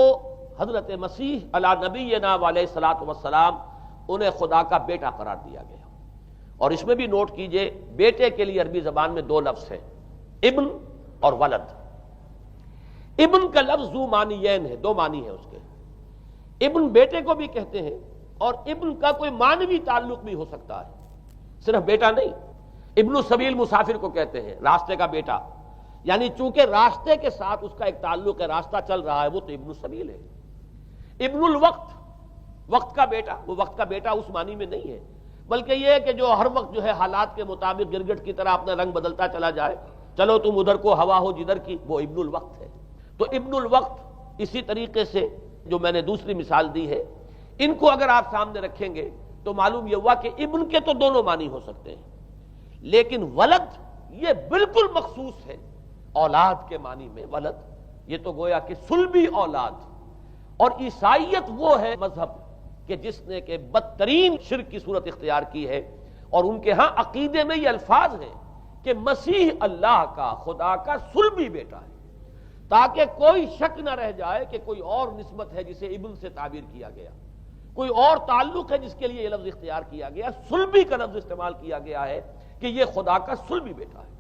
[SPEAKER 1] حضرت مسیح علی نبینا علیہ الصلوۃ والسلام، انہیں خدا کا بیٹا قرار دیا گیا۔ اور اس میں بھی نوٹ کیجئے، بیٹے کے لیے عربی زبان میں 2 لفظ ہیں، ابن اور ولد۔ ابن کا لفظ ذو معنیین ہے، 2 معنی ہیں اس کے، ابن بیٹے کو بھی کہتے ہیں، اور ابن کا کوئی معنوی تعلق بھی ہو سکتا ہے، صرف بیٹا نہیں۔ ابن السبیل مسافر کو کہتے ہیں، راستے کا بیٹا، یعنی چونکہ راستے کے ساتھ اس کا ایک تعلق ہے، راستہ چل رہا ہے، وہ تو ابن السبیل ہے۔ ابن الوقت، وقت کا بیٹا، وہ وقت کا بیٹا اس معنی میں نہیں ہے، بلکہ یہ کہ جو ہر وقت جو ہے حالات کے مطابق گرگٹ کی طرح اپنا رنگ بدلتا چلا جائے، چلو تم ادھر کو ہوا ہو جدھر کی، وہ ابن الوقت ہے۔ تو ابن الوقت اسی طریقے سے جو میں نے دوسری مثال دی ہے، ان کو اگر آپ سامنے رکھیں گے تو معلوم یہ ہوا کہ ابن کے تو دونوں معنی ہو سکتے ہیں، لیکن ولد یہ بالکل مخصوص ہے اولاد کے معنی میں۔ ولد یہ تو گویا کہ صلبی اولاد، اور عیسائیت وہ ہے مذہب کہ جس نے کہ بدترین شرک کی صورت اختیار کی ہے، اور ان کے ہاں عقیدے میں یہ الفاظ ہیں کہ مسیح اللہ کا، خدا کا صلبی بیٹا ہے، تاکہ کوئی شک نہ رہ جائے کہ کوئی اور نسبت ہے جسے ابن سے تعبیر کیا گیا، کوئی اور تعلق ہے جس کے لیے یہ لفظ اختیار کیا گیا، صلبی کا لفظ استعمال کیا گیا ہے کہ یہ خدا کا صلبی بیٹا ہے۔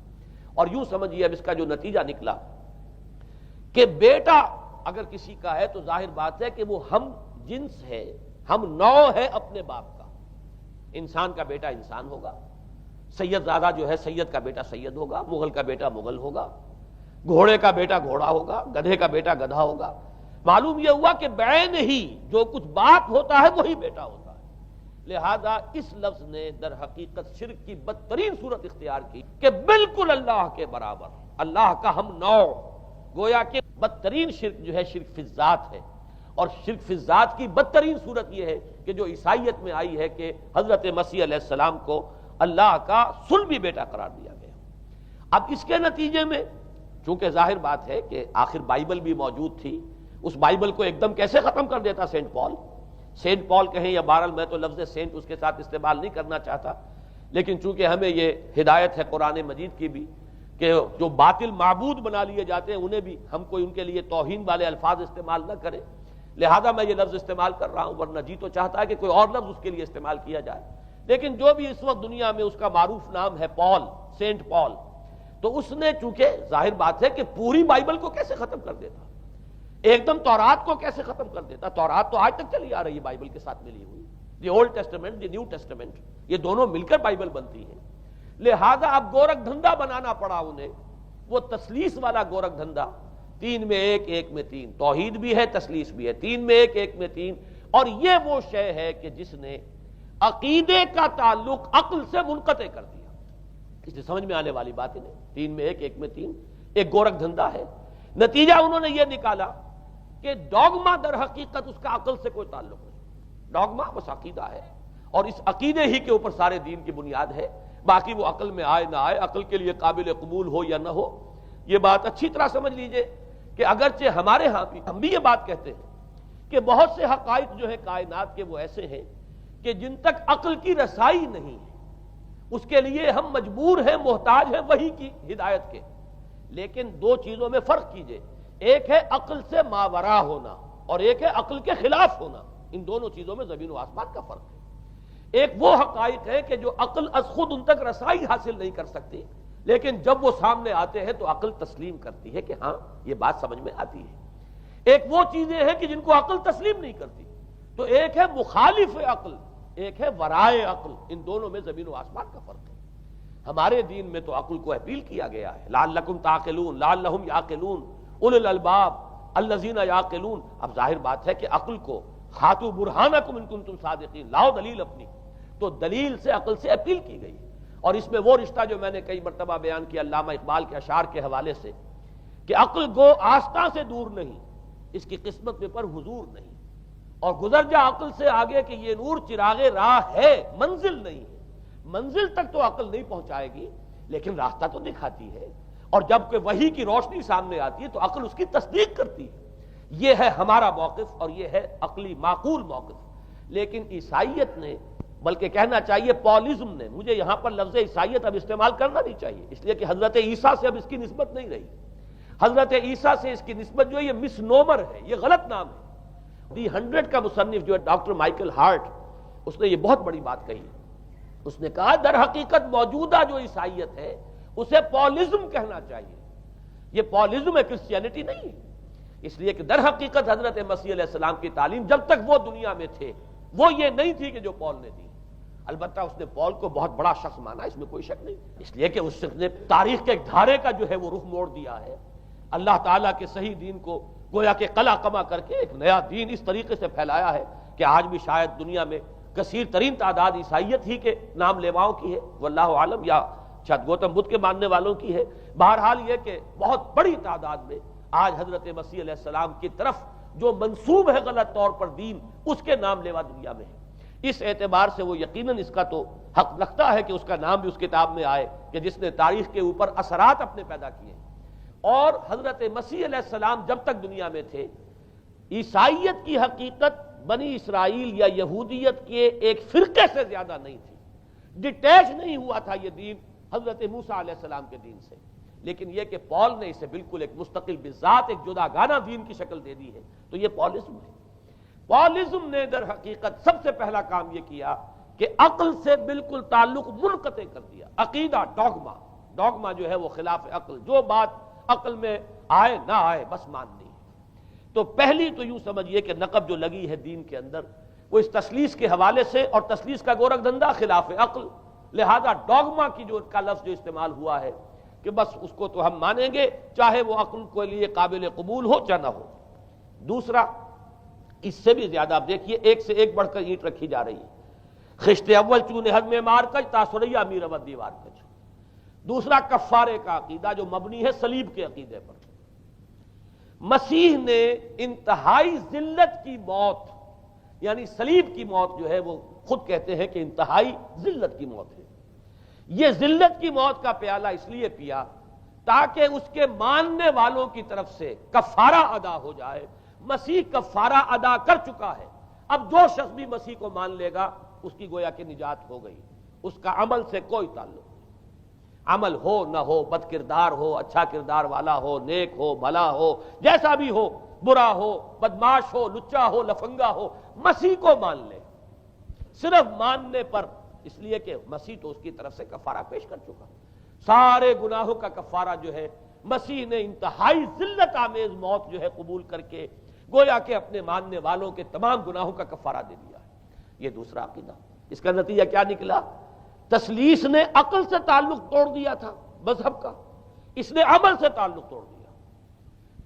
[SPEAKER 1] اور یوں سمجھیے اب اس کا جو نتیجہ نکلا کہ بیٹا اگر کسی کا ہے تو ظاہر بات ہے کہ وہ ہم جنس ہے، ہم نوع ہے اپنے باپ کا۔ انسان کا بیٹا انسان ہوگا، سید زادہ جو ہے سید کا بیٹا سید ہوگا، مغل کا بیٹا مغل ہوگا، گھوڑے کا بیٹا گھوڑا ہوگا، گدھے کا بیٹا گدھا ہوگا۔ معلوم یہ ہوا کہ بعین ہی جو کچھ باپ ہوتا ہے وہی بیٹا ہوتا ہے۔ لہذا اس لفظ نے در حقیقت شرک کی بدترین صورت اختیار کی کہ بالکل اللہ کے برابر، اللہ کا ہم نوع، گویا کہ بدترین شرک جو ہے شرک فی الذات ہے، اور شرک فی الذات کی بدترین صورت یہ ہے کہ جو عیسائیت میں آئی ہے کہ حضرت مسیح علیہ السلام کو اللہ کا صلبی بیٹا قرار دیا گیا۔ اب اس کے نتیجے میں چونکہ ظاہر بات ہے کہ آخر بائبل بھی موجود تھی، اس بائبل کو ایک دم کیسے ختم کر دیتا سینٹ پال کہیں یا بہرحال میں تو لفظ سینٹ اس کے ساتھ استعمال نہیں کرنا چاہتا، لیکن چونکہ ہمیں یہ ہدایت ہے قرآن مجید کی بھی کہ جو باطل معبود بنا لیے جاتے ہیں انہیں بھی ہم کوئی ان کے لیے توہین والے الفاظ استعمال نہ کریں، لہذا میں یہ لفظ استعمال کر رہا ہوں، ورنہ جی تو چاہتا ہے کہ کوئی اور لفظ اس کے لیے استعمال کیا جائے، لیکن جو بھی اس وقت دنیا میں اس کا معروف نام ہے سینٹ پال، تو اس نے چونکہ ظاہر بات ہے کہ پوری بائبل کو کیسے ختم کر دیتا، ایک دم تورات کو کیسے ختم کر دیتا؟ تورات تو آج تک چلی آ رہی ہے بائبل کے ساتھ ملی ہوئی، the old testament the new testament, یہ دونوں مل کر بائبل بنتی ہے، لہذا اب گورکھ دھندا بنانا پڑا انہیں، وہ تثلیث والا گورکھ دھندا، 3 میں 1 1 میں 3، توحید بھی ہے تثلیث بھی ہے، 3 میں 1 1 میں 3، اور یہ وہ شے ہے کہ جس نے عقیدے کا تعلق عقل سے منقطع کر دیا، اس لیے سمجھ میں آنے والی بات ہے، 3 میں 1 1 میں 3 ایک گورکھ دھندا ہے۔ نتیجہ انہوں نے یہ نکالا کہ ڈوگما در حقیقت اس کا عقل سے کوئی تعلق نہیں، ڈوگما بس عقیدہ ہے، اور اس عقیدے ہی کے اوپر سارے دین کی بنیاد ہے، باقی وہ عقل میں آئے نہ آئے، عقل کے لیے قابل قبول ہو یا نہ ہو، یہ بات اچھی طرح سمجھ لیجئے کہ اگرچہ ہمارے ہاں بھی ہم بھی یہ بات کہتے ہیں کہ بہت سے حقائق جو ہیں کائنات کے وہ ایسے ہیں کہ جن تک عقل کی رسائی نہیں ہے اس کے لیے ہم مجبور ہیں، محتاج ہیں وحی کی ہدایت کے، لیکن 2 چیزوں میں فرق کیجئے، ایک ہے عقل سے ماورا ہونا اور ایک ہے عقل کے خلاف ہونا، ان دونوں چیزوں میں زمین و آسمان کا فرق ہے۔ ایک وہ حقائق ہے کہ جو عقل از خود ان تک رسائی حاصل نہیں کر سکتی، لیکن جب وہ سامنے آتے ہیں تو عقل تسلیم کرتی ہے کہ ہاں یہ بات سمجھ میں آتی ہے۔ ایک وہ چیزیں ہیں کہ جن کو عقل تسلیم نہیں کرتی، تو ایک ہے مخالف عقل، ایک ہے ورائے عقل، ان دونوں میں زمین و آسمان کا فرق ہے۔ ہمارے دین میں تو عقل کو اپیل کیا گیا ہے، لعلکم تعقلون، لعلہم یعقلون، اولو الالباب الذین یعقلون۔ اب ظاہر بات ہے کہ عقل کو ہاتھو برہانکم ان کنتم صادقین، لاؤ دلیل اپنی، تو دلیل سے عقل سے اپیل کی گئی، اور اس میں وہ رشتہ جو میں نے کئی مرتبہ بیان کیا علامہ اقبال کے اشعار کے حوالے سے کہ عقل گو آستاں سے دور نہیں، اس کی قسمت میں پر حضور نہیں، اور گزر جا عقل سے آگے کہ یہ نور چراغ راہ ہے، منزل نہیں ہے، منزل تک تو عقل نہیں پہنچائے گی لیکن راستہ تو دکھاتی ہے، اور جب کہ وحی کی روشنی سامنے آتی ہے تو عقل اس کی تصدیق کرتی ہے۔ یہ ہے ہمارا موقف اور یہ ہے عقلی معقول موقف، لیکن عیسائیت نے، بلکہ کہنا چاہیے پالزم نے، مجھے یہاں پر لفظ عیسائیت اب استعمال کرنا نہیں چاہیے اس لیے کہ حضرت عیسیٰ سے اب اس کی نسبت نہیں رہی، حضرت عیسیٰ سے اس کی نسبت جو ہے یہ مس نومر ہے، یہ غلط نام ہے۔ دی 100 کا مصنف جو ہے ڈاکٹر مائیکل ہارٹ، اس نے یہ بہت بڑی بات کہی، اس نے کہا در حقیقت موجودہ جو عیسائیت ہے اسے پالزم کہنا چاہیے، یہ پالزم ہے، کرسچینٹی نہیں ہے، اس لیے کہ در حقیقت حضرت مسیح علیہ السلام کی تعلیم جب تک وہ دنیا میں تھے وہ یہ نہیں تھی کہ جو پال نے دی، البتہ اس نے پال کو بہت بڑا شخص مانا، اس میں کوئی شک نہیں، اس لیے کہ اس نے تاریخ کے ایک دھارے کا جو ہے وہ رخ موڑ دیا ہے، اللہ تعالیٰ کے صحیح دین کو گویا کہ قلع قمع کر کے ایک نیا دین اس طریقے سے پھیلایا ہے کہ آج بھی شاید دنیا میں کثیر ترین تعداد عیسائیت ہی کے نام لیواؤں کی ہے، واللہ عالم، یا شاید گوتم بدھ کے ماننے والوں کی ہے، بہرحال یہ کہ بہت بڑی تعداد میں آج حضرت مسیح علیہ السلام کی طرف جو منسوب ہے غلط طور پر دین، اس کے نام لیوا دنیا میں ہے۔ اس اعتبار سے وہ یقیناً اس کا تو حق رکھتا ہے کہ اس کا نام بھی اس کتاب میں آئے کہ جس نے تاریخ کے اوپر اثرات اپنے پیدا کیے ہیں۔ اور حضرت مسیح علیہ السلام جب تک دنیا میں تھے، عیسائیت کی حقیقت بنی اسرائیل یا یہودیت کے ایک فرقے سے زیادہ نہیں تھی، ڈیٹیچ نہیں ہوا تھا یہ دین حضرت موسیٰ علیہ السلام کے دین سے، لیکن یہ کہ پال نے اسے بالکل ایک مستقل بذات ایک جدا گانا دین کی شکل دے دی ہے، تو یہ پالزم ہے۔ پالزم نے در حقیقت سب سے پہلا کام یہ کیا کہ عقل سے بالکل تعلق منقطع کر دیا، عقیدہ ڈوگما جو ہے وہ خلاف عقل، جو بات عقل میں آئے نہ آئے بس ماننی ہے۔ تو پہلی تو یوں سمجھیے کہ نقب جو لگی ہے دین کے اندر وہ اس تثلیث کے حوالے سے، اور تثلیث کا گورکھ دھندا خلاف عقل، لہذا ڈوگما کی جو کا لفظ جو استعمال ہوا ہے کہ بس اس کو تو ہم مانیں گے چاہے وہ عقل کے لیے قابل قبول ہو چاہے نہ ہو۔ دوسرا، اس سے بھی زیادہ آپ دیکھیے ایک سے ایک بڑھ کر اینٹ رکھی جا رہی ہے، خشت اول چونے حد میں مار کج تاثریا میر ود دیوار کج۔ دوسرا کفارے کا عقیدہ جو مبنی ہے صلیب کے عقیدے پر، مسیح نے انتہائی ذلت کی موت، یعنی صلیب کی موت جو ہے وہ خود کہتے ہیں کہ انتہائی ذلت کی موت ہے۔ یہ ذلت کی موت کا پیالہ اس لیے پیا تاکہ اس کے ماننے والوں کی طرف سے کفارہ ادا ہو جائے۔ مسیح کفارہ ادا کر چکا ہے، اب جو شخص بھی مسیح کو مان لے گا اس کی گویا کہ نجات ہو گئی، اس کا عمل سے کوئی تعلق نہیں۔ عمل ہو نہ ہو، بد کردار ہو، اچھا کردار والا ہو، نیک ہو، بھلا ہو، جیسا بھی ہو، برا ہو، بدماش ہو، لچا ہو، لفنگا ہو، مسیح کو مان لے، صرف ماننے پر، اس لیے کہ مسیح تو اس کی طرف سے کفارہ پیش کر چکا۔ سارے گناہوں کا کفارہ جو ہے مسیح نے انتہائی ذلت آمیز موت جو ہے قبول کر کے گویا کہ اپنے ماننے والوں کے تمام گناہوں کا کفارہ دے دیا ہے۔ یہ دوسرا عقیدہ۔ اس کا نتیجہ کیا نکلا؟ تثلیث نے عقل سے تعلق توڑ دیا تھا مذہب کا، اس نے عمل سے تعلق توڑ دیا۔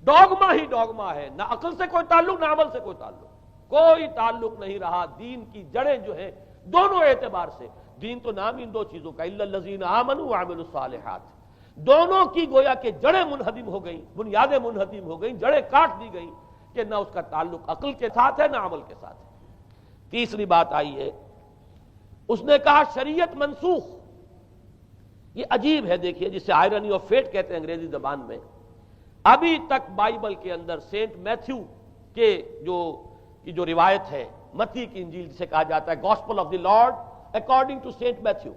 [SPEAKER 1] ڈوگما ہی ڈوگما ہے، نہ عقل سے کوئی تعلق نہ عمل سے کوئی تعلق، کوئی تعلق نہیں رہا۔ دین کی جڑیں جو ہیں دونوں اعتبار سے، دین تو نام ان دو چیزوں کا، الا الذین آمنوا وعملوا الصالحات، دونوں کی گویا کہ جڑیں منہدم ہو گئیں، بنیادیں منہدم ہو گئیں، جڑیں کاٹ دی گئیں کہ نہ اس کا تعلق عقل کے ساتھ ہے نہ عمل کے ساتھ ہے۔ تیسری بات آئی ہے، اس نے کہا شریعت منسوخ۔ یہ عجیب ہے، دیکھیے، جسے آئرنی آف فیٹ کہتے ہیں انگریزی زبان میں۔ ابھی تک بائبل کے اندر سینٹ میتھیو کے جو روایت ہے، متی کی انجیل جسے کہا جاتا ہے، gospel of the Lord according to Saint Matthew,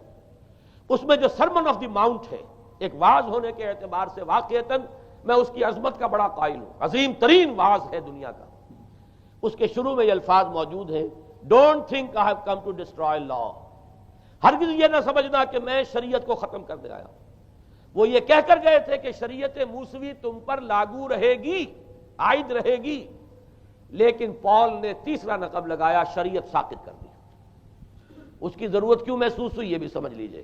[SPEAKER 1] اس میں جو سرمن آف دی ماؤنٹ ہے، ایک واعظ ہونے کے اعتبار سے واقعتاً میں اس کی عظمت کا بڑا قائل ہوں، عظیم ترین واعظ ہے دنیا کا۔ اس کے شروع میں یہ الفاظ موجود ہیں، don't think I have come to destroy law, ہرگز یہ نہ سمجھنا کہ میں شریعت کو ختم کرنے آیا ہوں۔ وہ یہ کہہ کر گئے تھے کہ شریعت موسوی تم پر لاگو رہے گی، عائد رہے گی، لیکن پال نے تیسرا نقب لگایا، شریعت ساقط کر دی۔ اس کی ضرورت کیوں محسوس ہوئی یہ بھی سمجھ لیجئے۔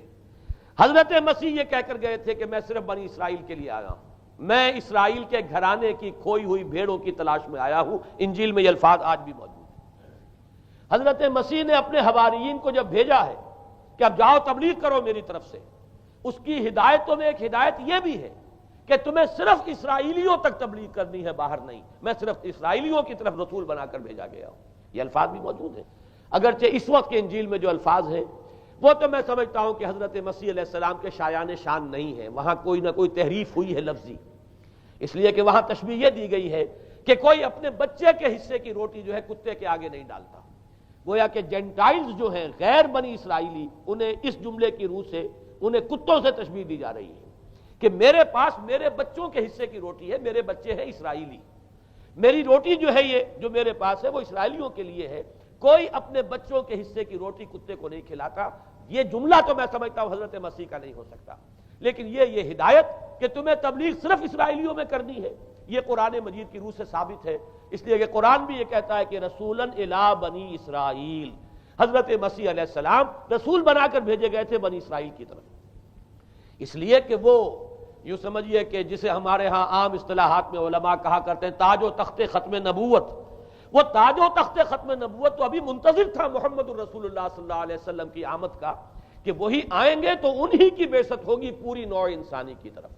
[SPEAKER 1] حضرت مسیح یہ کہہ کر گئے تھے کہ میں صرف بنی اسرائیل کے لیے آیا ہوں، میں اسرائیل کے گھرانے کی کھوئی ہوئی بھیڑوں کی تلاش میں آیا ہوں۔ انجیل میں یہ الفاظ آج بھی موجود ہیں۔ حضرت مسیح نے اپنے حواریین کو جب بھیجا ہے کہ اب جاؤ تبلیغ کرو میری طرف سے، اس کی ہدایتوں میں ایک ہدایت یہ بھی ہے کہ تمہیں صرف اسرائیلیوں تک تبلیغ کرنی ہے، باہر نہیں، میں صرف اسرائیلیوں کی طرف رسول بنا کر بھیجا گیا ہوں۔ یہ الفاظ بھی موجود ہیں، اگرچہ اس وقت کے انجیل میں جو الفاظ ہیں وہ تو میں سمجھتا ہوں کہ حضرت مسیح علیہ السلام کے شایان شان نہیں ہے، وہاں کوئی نہ کوئی تحریف ہوئی ہے لفظی، اس لیے کہ وہاں تشبیہ یہ دی گئی ہے کہ کوئی اپنے بچے کے حصے کی روٹی جو ہے کتے کے آگے نہیں ڈالتا۔ گویا کہ جینٹائلز جو ہیں، غیر بنی اسرائیلی، انہیں اس جملے کی روح سے انہیں کتوں سے تشبیہ دی جا رہی ہے کہ میرے پاس میرے بچوں کے حصے کی روٹی ہے، میرے بچے ہیں اسرائیلی، میری روٹی جو ہے یہ جو میرے پاس ہے وہ اسرائیلیوں کے لیے ہے، کوئی اپنے بچوں کے حصے کی روٹی کتے کو نہیں کھلاتا۔ یہ جملہ تو میں سمجھتا ہوں حضرت مسیح کا نہیں ہو سکتا، لیکن یہ ہدایت کہ تمہیں تبلیغ صرف اسرائیلیوں میں کرنی ہے، یہ قرآن مجید کی روح سے ثابت ہے۔ اس لیے کہ قرآن بھی یہ کہتا ہے کہ رسولاً الی بنی اسرائیل، حضرت مسیح علیہ السلام رسول بنا کر بھیجے گئے تھے بنی اسرائیل کی طرف، اس لیے کہ وہ یوں سمجھیے کہ جسے ہمارے ہاں عام اصطلاحات میں علماء کہا کرتے ہیں تاج و تخت ختم نبوت، وہ تاج و تخت ختم نبوت تو ابھی منتظر تھا محمد الرسول اللہ صلی اللہ علیہ وسلم کی آمد کا، کہ وہی آئیں گے تو انہی کی بعثت ہوگی پوری نوع انسانی کی طرف۔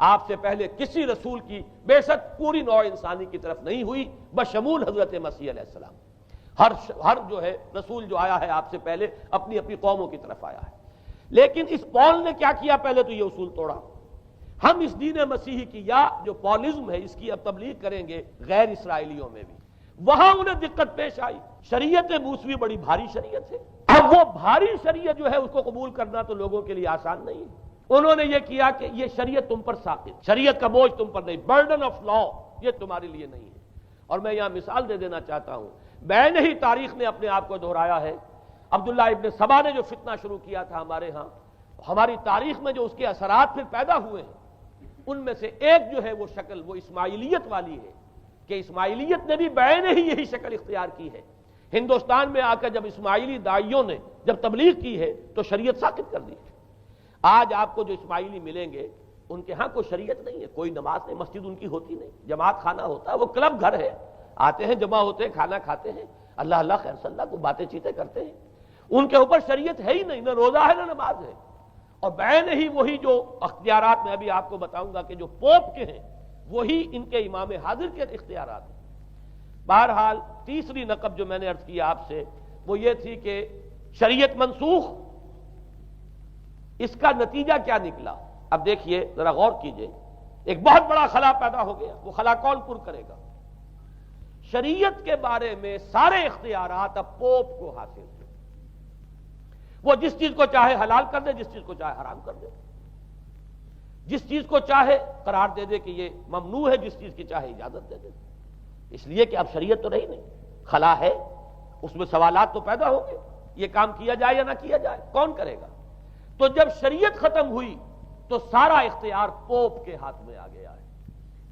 [SPEAKER 1] آپ سے پہلے کسی رسول کی بعثت پوری نوع انسانی کی طرف نہیں ہوئی بشمول حضرت مسیح علیہ السلام۔ ہر جو ہے رسول جو آیا ہے آپ سے پہلے اپنی اپنی قوموں کی طرف آیا ہے، لیکن اس پال نے کیا کیا؟ پہلے تو یہ اصول توڑا، ہم اس دین مسیحی کی یا جو پالزم ہے اس کی اب تبلیغ کریں گے غیر اسرائیلیوں میں بھی۔ وہاں انہیں دقت پیش آئی، شریعت موسوی بڑی بھاری شریعت ہے، اب وہ بھاری شریعت جو ہے اس کو قبول کرنا تو لوگوں کے لیے آسان نہیں ہے۔ انہوں نے یہ کیا کہ یہ شریعت تم پر ساقط، شریعت کا بوجھ تم پر نہیں، برڈن آف لا یہ تمہارے لیے نہیں ہے۔ اور میں یہاں مثال دے دینا چاہتا ہوں، بین ہی تاریخ نے اپنے آپ کو دہرایا ہے۔ عبداللہ ابن سبا نے جو فتنہ شروع کیا تھا ہمارے ہاں، ہماری تاریخ میں جو اس کے اثرات پھر پیدا ہوئے ہیں، ان میں سے ایک جو ہے وہ شکل وہ اسماعیلیت والی ہے، کہ اسماعیلیت نے بھی بین ہی یہی شکل اختیار کی ہے۔ ہندوستان میں آ کر جب اسماعیلی داعیوں نے جب تبلیغ کی ہے تو شریعت ساقط کر دی۔ آج آپ کو جو اسماعیلی ملیں گے ان کے ہاں کوئی شریعت نہیں ہے، کوئی نماز نہیں، مسجد ان کی ہوتی نہیں، جماعت خانہ ہوتا ہے، وہ کلب گھر ہے، آتے ہیں جمع ہوتے ہیں، کھانا کھاتے ہیں، اللہ اللہ خیر صلی اللہ کو باتیں چیتیں کرتے ہیں، ان کے اوپر شریعت ہے ہی نہیں، نہ روزہ ہے نہ نماز ہے۔ اور بین ہی وہی جو اختیارات میں ابھی آپ کو بتاؤں گا کہ جو پوپ کے ہیں، وہی ان کے امام حاضر کے اختیارات ہیں۔ بہرحال تیسری نقب جو میں نے عرض کیا آپ سے وہ یہ تھی کہ شریعت منسوخ، اس کا نتیجہ کیا نکلا؟ اب دیکھیے ذرا غور کیجئے، ایک بہت بڑا خلا پیدا ہو گیا، وہ خلا کون پر کرے گا؟ شریعت کے بارے میں سارے اختیارات اب پوپ کو حاصل ہیں۔ وہ جس چیز کو چاہے حلال کر دے، جس چیز کو چاہے حرام کر دے، جس چیز کو چاہے قرار دے دے کہ یہ ممنوع ہے، جس چیز کی چاہے اجازت دے دے، اس لیے کہ اب شریعت تو رہی نہیں، خلا ہے، اس میں سوالات تو پیدا ہوں گے، یہ کام کیا جائے یا نہ کیا جائے، کون کرے گا؟ تو جب شریعت ختم ہوئی تو سارا اختیار پوپ کے ہاتھ میں آ گیا ہے۔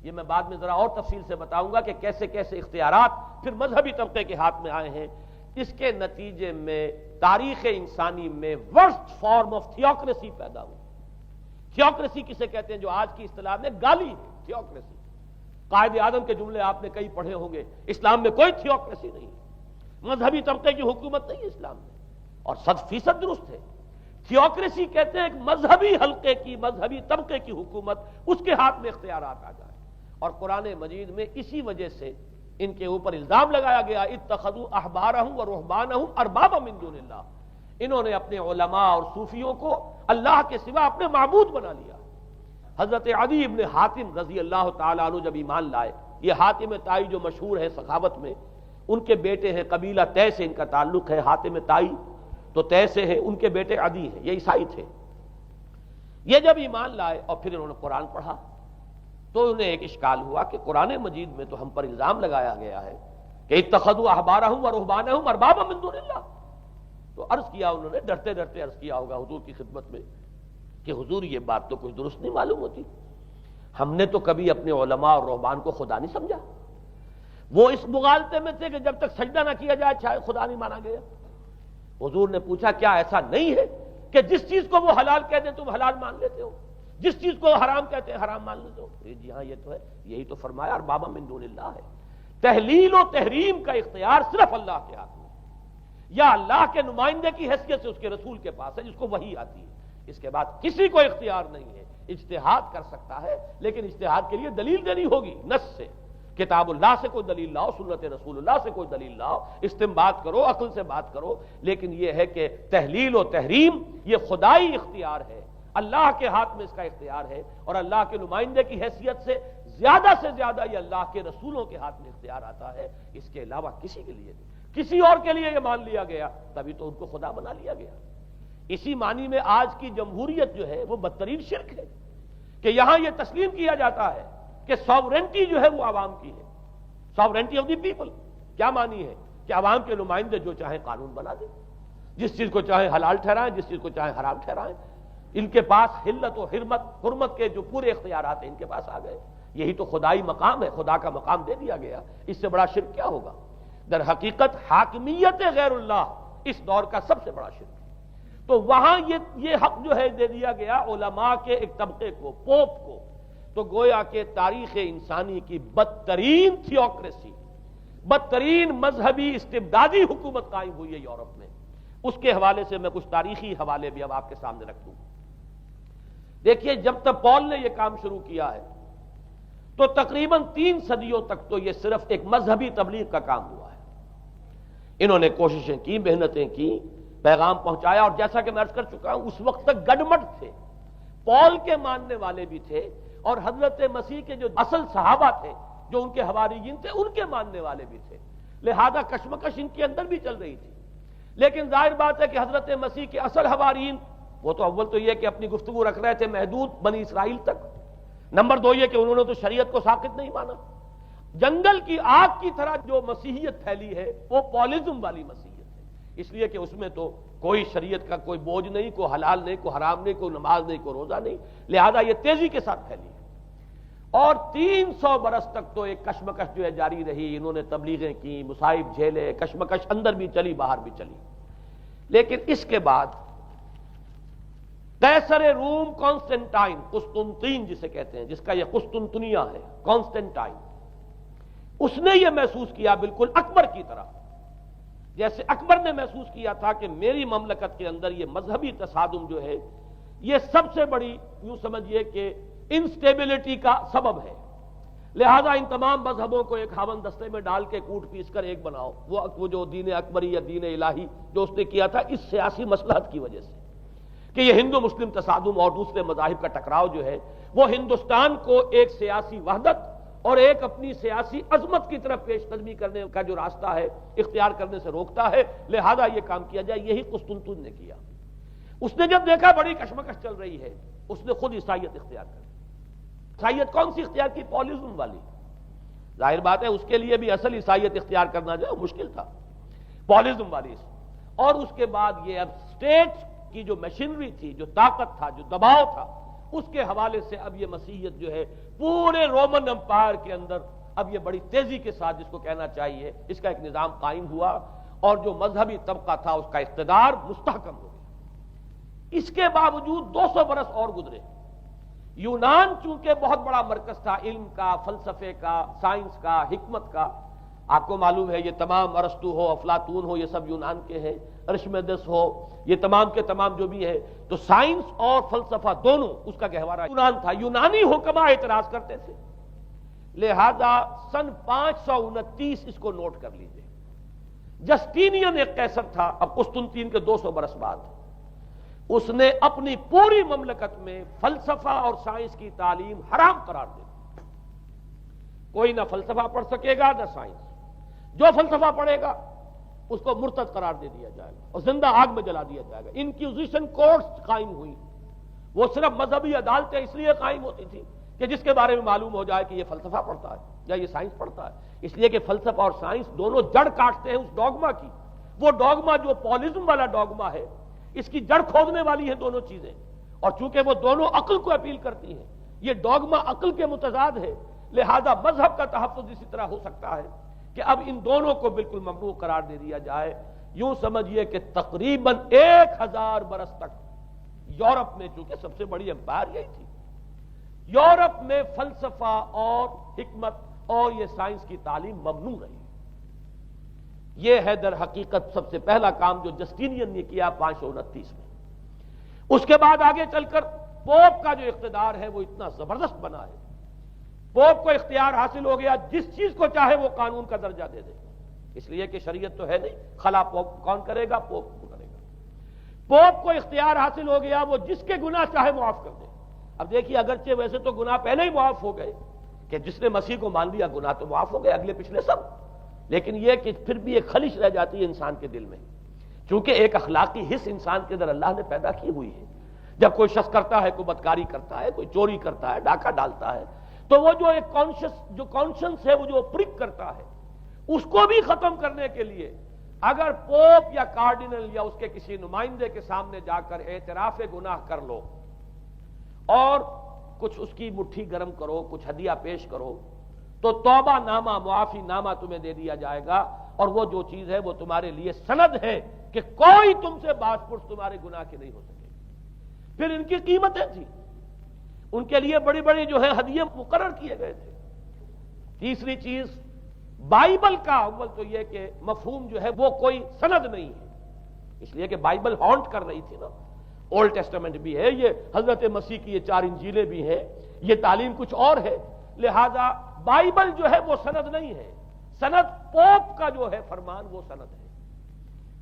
[SPEAKER 1] یہ میں بعد میں ذرا اور تفصیل سے بتاؤں گا کہ کیسے کیسے اختیارات پھر مذہبی طبقے کے ہاتھ میں آئے ہیں۔ اس کے نتیجے میں تاریخ انسانی میں ورسٹ فارم آف تھیوکریسی پیدا ہوئی۔ تھیوکریسی کسے کہتے ہیں؟ جو آج کی اصطلاح میں گالی ہے، تھیوکریسی۔ قائد اعظم کے جملے آپ نے کئی پڑھے ہوں گے، اسلام میں کوئی تھیوکریسی نہیں ہے، مذہبی طبقے کی حکومت نہیں ہے اسلام میں، اور 100% درست ہے۔ تھیوکریسی کہتے ہیں ایک مذہبی حلقے کی، مذہبی طبقے کی حکومت، اس کے ہاتھ میں اختیارات آ جائے۔ اور قرآن مجید میں اسی وجہ سے ان کے اوپر الزام لگایا گیا، اتخذوا احبارهم ورهبانهم اربابا من دون اللہ، انہوں نے اپنے علماء اور صوفیوں کو اللہ کے سوا اپنے معبود بنا لیا۔ حضرت عدی ابن حاتم رضی اللہ تعالیٰ عنہ جب ایمان لائے، یہ حاتم طائی جو مشہور ہے سخاوت میں، ان کے بیٹے ہیں، قبیلہ طے سے ان کا تعلق ہے، حاتم طائی تو طے سے ہے، ان کے بیٹے عدی ہیں، یہ عیسائی تھے۔ یہ جب ایمان لائے اور پھر انہوں نے قرآن پڑھا تو انہیں ایک اشکال ہوا کہ قرآن مجید میں تو ہم پر الزام لگایا گیا ہے کہ اتخذوا احبارهم ورهبانهم اربابا من دون اللہ۔ تو عرض کیا انہوں نے، ڈرتے ڈرتے عرض کیا ہوگا حضور کی خدمت میں کہ حضور یہ بات تو کچھ درست نہیں معلوم ہوتی، ہم نے تو کبھی اپنے علماء اور رہبان کو خدا نہیں سمجھا، وہ اس مغالطے میں تھے کہ جب تک سجدہ نہ کیا جائے شاید خدا نہیں مانا گیا۔ حضور نے پوچھا کیا ایسا نہیں ہے کہ جس چیز کو وہ حلال کہہ دیں تم حلال مان لیتے ہو، جس چیز کو حرام کہتے ہیں حرام مان لیتے ہو؟ جی ہاں یہ تو ہے، یہی تو فرمایا اربابا من دون اللہ ہے۔ تحلیل و تحریم کا اختیار صرف اللہ کے ہاتھ میں، یا اللہ کے نمائندے کی حیثیت سے اس کے رسول کے پاس ہے جس کو وحی آتی ہے، اس کے بعد کسی کو اختیار نہیں ہے۔ اجتہاد کر سکتا ہے لیکن اجتہاد کے لیے دلیل دینی ہوگی، نص سے، کتاب اللہ سے کوئی دلیل لاؤ، سنت رسول اللہ سے کوئی دلیل لاؤ، استنباط کرو، عقل سے بات کرو، لیکن یہ ہے کہ تحلیل و تحریم یہ خدائی اختیار ہے، اللہ کے ہاتھ میں اس کا اختیار ہے، اور اللہ کے نمائندے کی حیثیت سے زیادہ یہ اللہ کے رسولوں کے ہاتھ میں اختیار آتا ہے، اس کے علاوہ کسی کے لیے نہیں۔ کسی اور کے لیے یہ مان لیا گیا تبھی تو ان کو خدا بنا لیا گیا۔ اسی معنی میں آج کی جمہوریت جو ہے وہ بدترین شرک ہے کہ یہاں یہ تسلیم کیا جاتا ہے کہ ساورنٹی جو ہے وہ عوام کی ہے، ساورنٹی آف دی پیپل۔ کیا معنی ہے؟ کہ عوام کے نمائندے جو چاہیں قانون بنا دیں، جس چیز کو چاہیں حلال ٹھہرائیں، جس چیز کو چاہیں حرام ٹھہرائیں، ان کے پاس حلت و حرمت کے جو پورے اختیارات ہیں ان کے پاس آ گئے۔ یہی تو خدائی مقام ہے، خدا کا مقام دے دیا گیا، اس سے بڑا شرک کیا ہوگا؟ در حقیقت حاکمیت غیر اللہ اس دور کا سب سے بڑا شرک ہے۔ تو وہاں یہ حق جو ہے دے دیا گیا علماء کے ایک طبقے کو، پوپ کو، تو گویا کہ تاریخ انسانی کی بدترین تھیوکریسی، بدترین مذہبی استبدادی حکومت قائم ہوئی ہے یورپ میں۔ اس کے حوالے سے میں کچھ تاریخی حوالے بھی اب آپ کے سامنے رکھ دوں۔ دیکھیے جب تک پال نے یہ کام شروع کیا ہے تو تقریباً 3 صدیوں تک تو یہ صرف ایک مذہبی تبلیغ کا کام ہوا ہے۔ انہوں نے کوششیں کی، محنتیں کی، پیغام پہنچایا، اور جیسا کہ میں عرض کر چکا ہوں اس وقت تک گڈمٹ تھے، پال کے ماننے والے بھی تھے اور حضرت مسیح کے جو اصل صحابہ تھے جو ان کے حواریین تھے ان کے ماننے والے بھی تھے، لہذا کشمکش ان کے اندر بھی چل رہی تھی۔ لیکن ظاہر بات ہے کہ حضرت مسیح کے اصل حواریین وہ تو اول تو یہ کہ اپنی گفتگو رکھ رہے تھے محدود بنی اسرائیل تک، نمبر 2 یہ کہ انہوں نے تو شریعت کو ساقط نہیں مانا۔ جنگل کی آگ کی طرح جو مسیحیت پھیلی ہے وہ پالزم والی مسیحیت ہے، اس لیے کہ اس میں تو کوئی شریعت کا کوئی بوجھ نہیں، کوئی حلال نہیں، کوئی حرام نہیں، کوئی نماز نہیں، کوئی روزہ نہیں، لہذا یہ تیزی کے ساتھ پھیلی ہے۔ اور 300 برس تک تو ایک کشمکش جو ہے جاری رہی، انہوں نے تبلیغیں کی، مصائب جھیلے، کشمکش اندر بھی چلی باہر بھی چلی۔ لیکن اس کے بعد قیصر روم کانسٹنٹائن، قسطنطین جسے کہتے ہیں، جس کا یہ قسطنطنیہ ہے، کانسٹنٹائن، اس نے یہ محسوس کیا بالکل اکبر کی طرح، جیسے اکبر نے محسوس کیا تھا کہ میری مملکت کے اندر یہ مذہبی تصادم جو ہے یہ سب سے بڑی یوں سمجھیے کہ انسٹیبلٹی کا سبب ہے، لہذا ان تمام مذہبوں کو ایک ہاون دستے میں ڈال کے کوٹ پیس کر ایک بناؤ. وہ جو دین اکبری یا دین الہی جو اس نے کیا تھا اس سیاسی مصلحت کی وجہ سے کہ یہ ہندو مسلم تصادم اور دوسرے مذاہب کا ٹکراؤ جو ہے وہ ہندوستان کو ایک سیاسی وحدت اور ایک اپنی سیاسی عظمت کی طرف پیش قدمی کرنے کا جو راستہ ہے اختیار کرنے سے روکتا ہے. لہذا یہ کام کیا جائے. یہی قسطنطین نے کیا. اس نے جب دیکھا بڑی کشمکش چل رہی ہے اس نے خود عیسائیت اختیار کر. عیسائیت کون سی اختیار کی؟ پالیزم والی. ظاہر بات ہے اس کے لیے بھی اصل عیسائیت اختیار کرنا جو ہے مشکل تھا. پالیزم والی. اور اس کے بعد یہ اب اسٹیٹ کی جو مشینری تھی، جو طاقت تھا، جو دباؤ تھا، اس کے حوالے سے اب یہ مسیحیت جو ہے پورے رومن امپائر کے اندر اب یہ بڑی تیزی کے ساتھ جس کو کہنا چاہیے اس کا ایک نظام قائم ہوا اور جو مذہبی طبقہ تھا اس کا اقتدار مستحکم ہو گیا. اس کے باوجود 200 برس اور گزرے. یونان چونکہ بہت بڑا مرکز تھا علم کا، فلسفے کا، سائنس کا، حکمت کا. آپ کو معلوم ہے یہ تمام ارسطو ہو، افلاطون ہو، یہ سب یونان کے ہیں. ارشمیدس ہو، یہ تمام کے تمام جو بھی ہے تو سائنس اور فلسفہ دونوں اس کا گہوارہ یونان تھا. یونانی حکما اعتراض کرتے تھے. لہذا سن 529 اس کو نوٹ کر لیجئے. جسٹینین ایک قیصر تھا اب قسطنطین کے 200 برس بعد. اس نے اپنی پوری مملکت میں فلسفہ اور سائنس کی تعلیم حرام قرار دے دی. کوئی نہ فلسفہ پڑھ سکے گا نہ سائنس. جو فلسفہ پڑھے گا اس کو مرتد قرار دے دیا جائے گا اور زندہ آگ میں جلا دیا جائے گا. انکوزیشن کورٹس قائم ہوئی. وہ صرف مذہبی عدالتیں اس لیے قائم ہوتی تھی کہ جس کے بارے میں معلوم ہو جائے کہ یہ فلسفہ پڑھتا ہے یا یہ سائنس پڑھتا ہے. اس لیے کہ فلسفہ اور سائنس دونوں جڑ کاٹتے ہیں اس ڈوگما کی. وہ ڈوگما جو پالیزم والا ڈوگما ہے اس کی جڑ کھودنے والی ہیں دونوں چیزیں. اور چونکہ وہ دونوں عقل کو اپیل کرتی ہیں، یہ ڈوگما عقل کے متضاد ہے. لہذا مذہب کا تحفظ اسی طرح ہو سکتا ہے کہ اب ان دونوں کو بالکل ممنوع قرار دے دیا جائے. یوں سمجھیے کہ تقریباً 1000 برس تک یورپ میں، چونکہ سب سے بڑی امپائر یہی تھی، یورپ میں فلسفہ اور حکمت اور یہ سائنس کی تعلیم ممنوع رہی. یہ ہے در حقیقت سب سے پہلا کام جو جسٹینین نے کیا 529 میں. اس کے بعد آگے چل کر پوپ کا جو اقتدار ہے وہ اتنا زبردست بنا ہے. پوپ کو اختیار حاصل ہو گیا جس چیز کو چاہے وہ قانون کا درجہ دے دے. اس لیے کہ شریعت تو ہے نہیں، خلا پوپ کون کرے گا؟ پوپ کو کرے گا. پوپ کو اختیار حاصل ہو گیا وہ جس کے گناہ چاہے معاف کر دے. اب دیکھیے اگرچہ ویسے تو گناہ پہلے ہی معاف ہو گئے کہ جس نے مسیح کو مان لیا گناہ تو معاف ہو گئے اگلے پچھلے سب. لیکن یہ کہ پھر بھی ایک خلش رہ جاتی ہے انسان کے دل میں، چونکہ ایک اخلاقی حص انسان کے اندر اللہ نے پیدا کی ہوئی ہے. جب کوئی شخص کرتا ہے، کوئی بدکاری کرتا ہے، کوئی چوری کرتا ہے، ڈاکہ ڈالتا ہے، تو وہ جو ایک کانشنس ہے وہ جو پرک کرتا ہے اس کو بھی ختم کرنے کے لیے اگر پوپ یا کارڈینل یا اس کے کسی نمائندے کے سامنے جا کر اعتراف گناہ کر لو اور کچھ اس کی مٹھی گرم کرو، کچھ ہدیہ پیش کرو، تو توبہ نامہ، معافی نامہ تمہیں دے دیا جائے گا. اور وہ جو چیز ہے وہ تمہارے لیے سند ہے کہ کوئی تم سے باز پرس تمہارے گناہ کی نہیں ہو سکے. پھر ان کی قیمتیں تھیں، ان کے لیے بڑی بڑی جو ہے ہدیے مقرر کیے گئے تھے. تیسری چیز بائبل کا اول تو یہ کہ مفہوم جو ہے وہ کوئی سند نہیں ہے، اس لیے کہ بائبل ہانٹ کر رہی تھی نا. اولڈ ٹیسٹمنٹ بھی ہے، یہ حضرت مسیح کی یہ 4 انجیلیں بھی ہیں، یہ تعلیم کچھ اور ہے. لہذا بائبل جو ہے وہ سند نہیں ہے. سند پوپ کا جو ہے فرمان وہ سند ہے.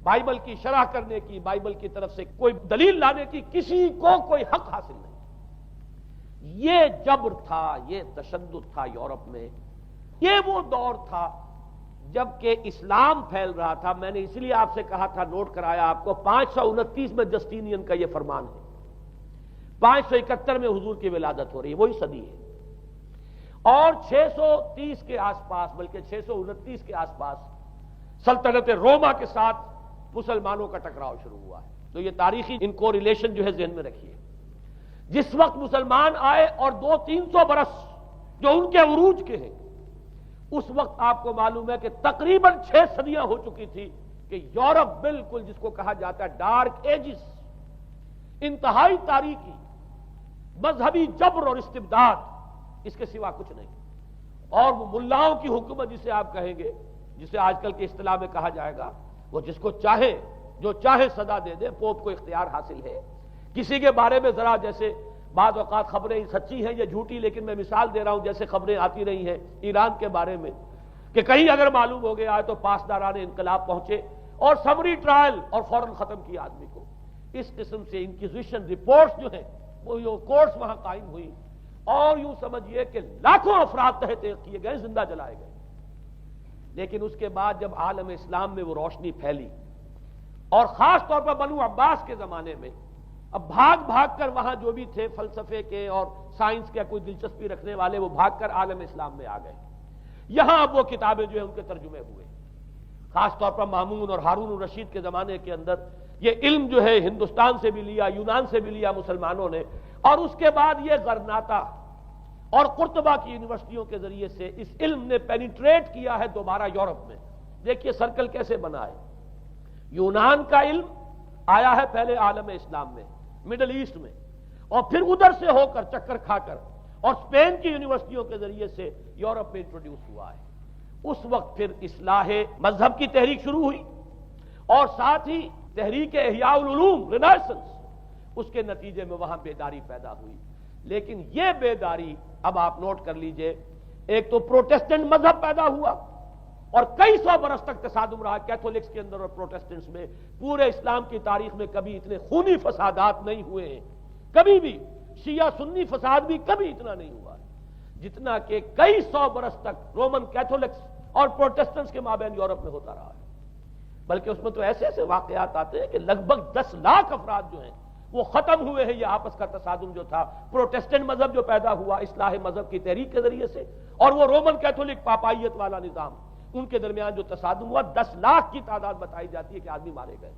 [SPEAKER 1] بائبل کی شرح کرنے کی، بائبل کی طرف سے کوئی دلیل لانے کی کسی کو کوئی حق حاصل نہیں. یہ جبر تھا، یہ تشدد تھا یورپ میں. یہ وہ دور تھا جب کہ اسلام پھیل رہا تھا. میں نے اس لیے آپ سے کہا تھا، نوٹ کرایا آپ کو، 529 میں جسٹینین کا یہ فرمان ہے. 571 میں حضور کی ولادت ہو رہی ہے، وہی صدی ہے. اور 630 کے آس پاس، بلکہ 629 کے آس پاس سلطنت روما کے ساتھ مسلمانوں کا ٹکراؤ شروع ہوا ہے. تو یہ تاریخی ان کو ریلیشن جو ہے ذہن میں رکھیے. جس وقت مسلمان آئے اور 200-300 برس جو ان کے عروج کے ہیں، اس وقت آپ کو معلوم ہے کہ تقریباً 6 صدیاں ہو چکی تھی کہ یورپ بالکل جس کو کہا جاتا ہے ڈارک ایجز، انتہائی تاریکی، مذہبی جبر اور استبداد، اس کے سوا کچھ نہیں. اور وہ ملاؤں کی حکومت جسے آپ کہیں گے، جسے آج کل کی اصطلاح میں کہا جائے گا، وہ جس کو چاہے جو چاہے سزا دے دے. پوپ کو اختیار حاصل ہے. کسی کے بارے میں ذرا جیسے بعض اوقات خبریں سچی ہیں یا جھوٹی، لیکن میں مثال دے رہا ہوں جیسے خبریں آتی رہی ہیں ایران کے بارے میں کہ کہیں اگر معلوم ہو گیا ہے تو پاسداران انقلاب پہنچے اور سمری ٹرائل اور فوراً ختم کیا آدمی کو. اس قسم سے انکوزیشن رپورٹس جو ہیں وہ کورٹس وہاں قائم ہوئی اور یوں سمجھیے کہ لاکھوں افراد تحت کیے گئے، زندہ جلائے گئے. لیکن اس کے بعد جب عالم اسلام میں وہ روشنی پھیلی اور خاص طور پر بنو عباس کے زمانے میں، اب بھاگ بھاگ کر وہاں جو بھی تھے فلسفے کے اور سائنس کے کوئی دلچسپی رکھنے والے، وہ بھاگ کر عالم اسلام میں آ گئے. یہاں اب وہ کتابیں جو ہیں ان کے ترجمے ہوئے، خاص طور پر مامون اور ہارون الرشید کے زمانے کے اندر یہ علم جو ہے ہندوستان سے بھی لیا، یونان سے بھی لیا مسلمانوں نے، اور اس کے بعد یہ غرناطہ اور قرطبہ کی یونیورسٹیوں کے ذریعے سے اس علم نے پینیٹریٹ کیا ہے دوبارہ یورپ میں. دیکھیے سرکل کیسے بنا ہے. یونان کا علم آیا ہے پہلے عالم اسلام میں، مڈل ایسٹ میں، اور پھر ادھر سے ہو کر چکر کھا کر اور اسپین کی یونیورسٹیوں کے ذریعے سے یورپ میں انٹروڈیوس ہوا ہے. اس وقت پھر اصلاح مذہب کی تحریک شروع ہوئی اور ساتھ ہی تحریک احیاء العلوم رینیسنس، اس کے نتیجے میں وہاں بیداری پیدا ہوئی. لیکن یہ بیداری اب آپ نوٹ کر لیجئے، ایک تو پروٹیسٹنٹ مذہب پیدا ہوا اور کئی سو برس تک تصادم رہا کیتھولکس کے اندر اور پروٹیسٹنٹس میں. پورے اسلام کی تاریخ میں کبھی اتنے خونی فسادات نہیں ہوئے ہیں، کبھی بھی شیعہ سنی فساد بھی کبھی اتنا نہیں ہوا جتنا کہ کئی سو برس تک رومن کیتھولکس اور پروٹیسٹنٹس کے مابین یورپ میں ہوتا رہا ہے. بلکہ اس میں تو ایسے ایسے واقعات آتے ہیں کہ لگ بھگ 10 لاکھ افراد جو ہیں وہ ختم ہوئے ہیں. یہ آپس کا تصادم جو تھا، پروٹیسٹنٹ مذہب جو پیدا ہوا اصلاح مذہب کی تحریک کے ذریعے سے، اور وہ رومن کیتھولک پاپائیت والا نظام، ان کے درمیان جو تصادم ہوا 10 لاکھ کی تعداد بتائی جاتی ہے کہ آدمی مارے گئے.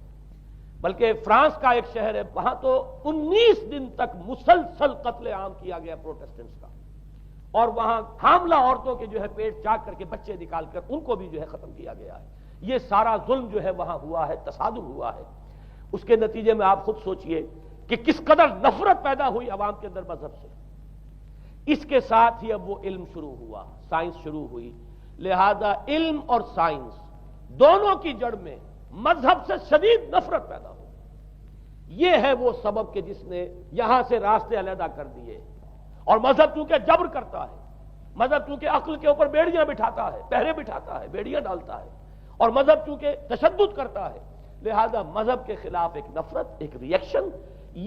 [SPEAKER 1] بلکہ فرانس کا ایک شہر ہے، وہاں تو 19 دن تک مسلسل قتل عام کیا گیا پروٹیسٹنٹس کا، اور وہاں حاملہ عورتوں کے جو ہے پیٹ چاک کر کے بچے نکال کر ان کو بھی جو ہے ختم کیا گیا ہے. یہ سارا ظلم جو ہے وہاں ہوا ہے، تصادم ہوا ہے. اس کے نتیجے میں آپ خود سوچئے کہ کس قدر نفرت پیدا ہوئی عوام کے اندر مذہب سے. اس کے ساتھ ہی اب وہ علم شروع ہوا، سائنس شروع ہوئی. لہذا علم اور سائنس دونوں کی جڑ میں مذہب سے شدید نفرت پیدا ہو. یہ ہے وہ سبب کہ جس نے یہاں سے راستے علیحدہ کر دیے. اور مذہب چونکہ جبر کرتا ہے، مذہب چونکہ عقل کے اوپر بیڑیاں بٹھاتا ہے، پہرے بٹھاتا ہے، بیڑیاں ڈالتا ہے، اور مذہب چونکہ تشدد کرتا ہے، لہذا مذہب کے خلاف ایک نفرت، ایک ریئیکشن.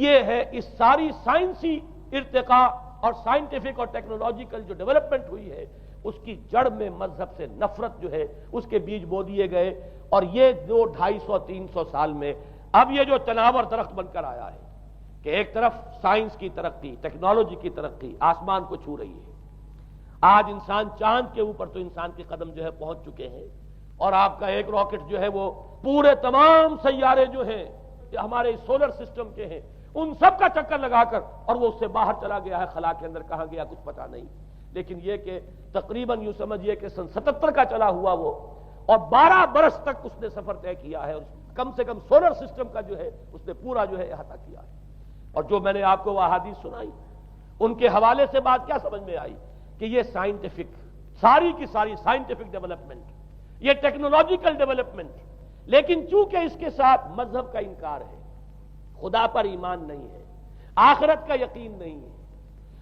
[SPEAKER 1] یہ ہے اس ساری سائنسی ارتقاء اور سائنٹیفک اور ٹیکنالوجیکل جو ڈیولپمنٹ ہوئی ہے اس کی جڑ میں مذہب سے نفرت جو ہے اس کے بیج بو دیے گئے. اور یہ 200-250-300 سال میں اب یہ جو تناور درخت بن کر آیا ہے کہ ایک طرف سائنس کی ترقی، ٹیکنالوجی کی ترقی آسمان کو چھو رہی ہے. آج انسان چاند کے اوپر تو انسان کے قدم جو ہے پہنچ چکے ہیں، اور آپ کا ایک راکٹ جو ہے وہ پورے تمام سیارے جو ہیں ہمارے سولر سسٹم کے ہیں ان سب کا چکر لگا کر اور وہ اس سے باہر چلا گیا ہے، خلا کے اندر کہاں گیا کچھ پتا نہیں. لیکن یہ کہ تقریباً یوں سمجھیے کہ سن 77 کا چلا ہوا وہ، اور 12 برس تک اس نے سفر طے کیا ہے، اور کم سے کم سولر سسٹم کا جو ہے اس نے پورا جو ہے احاطہ کیا ہے. اور جو میں نے آپ کو وہ احادیث سنائی ان کے حوالے سے بات کیا سمجھ میں آئی کہ یہ سائنٹیفک، ساری کی ساری سائنٹیفک ڈیولپمنٹ، یہ ٹیکنالوجیکل ڈیولپمنٹ، لیکن چونکہ اس کے ساتھ مذہب کا انکار ہے، خدا پر ایمان نہیں ہے، آخرت کا یقین نہیں ہے،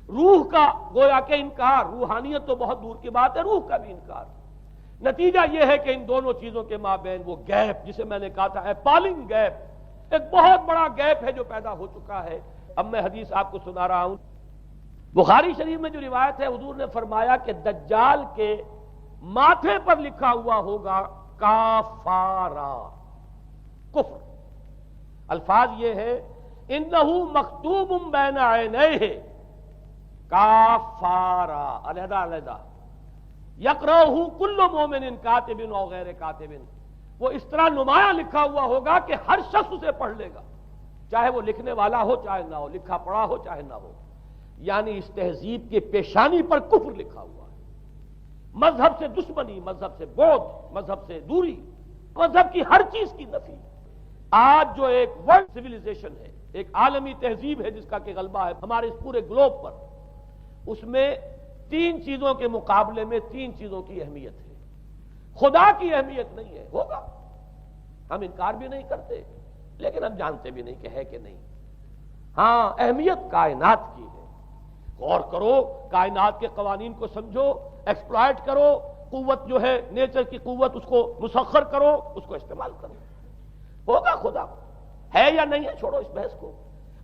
[SPEAKER 1] روح کا گویا کہ انکار، روحانیت تو بہت دور کی بات ہے، روح کا بھی انکار. نتیجہ یہ ہے کہ ان دونوں چیزوں کے مابین وہ گیپ جسے میں نے کہا تھا ایپالنگ گیپ، ایک بہت بڑا گیپ ہے جو پیدا ہو چکا ہے. اب میں حدیث آپ کو سنا رہا ہوں. بخاری شریف میں جو روایت ہے حضور نے فرمایا کہ دجال کے ماتھے پر لکھا ہوا ہوگا کافارا، کفر. الفاظ یہ ہے انہو مکتوب بین عینیہ کافارا، علیحدہ علیحدہ، یقرأہ کل مومن کاتب او غیر کاتب. وہ اس طرح نمایاں لکھا ہوا ہوگا کہ ہر شخص اسے پڑھ لے گا، چاہے وہ لکھنے والا ہو چاہے نہ ہو، لکھا پڑھا ہو چاہے نہ ہو. یعنی اس تہذیب کی پیشانی پر کفر لکھا ہوا ہے. مذہب سے دشمنی، مذہب سے بغض، مذہب سے دوری، مذہب کی ہر چیز کی نفی. آج جو ایک ورلڈ سیویلائزیشن ہے، ایک عالمی تہذیب ہے جس کا کہ غلبہ ہے ہمارے اس پورے گلوب پر، اس میں 3 چیزوں کے مقابلے میں 3 چیزوں کی اہمیت ہے. خدا کی اہمیت نہیں ہے، ہوگا، ہم انکار بھی نہیں کرتے، لیکن ہم جانتے بھی نہیں کہ ہے کہ نہیں. ہاں اہمیت کائنات کی ہے، غور کرو، کائنات کے قوانین کو سمجھو، ایکسپلائٹ کرو، قوت جو ہے نیچر کی قوت اس کو مسخر کرو، اس کو استعمال کرو، ہوگا خدا ہے یا نہیں ہے، چھوڑو اس بحث کو۔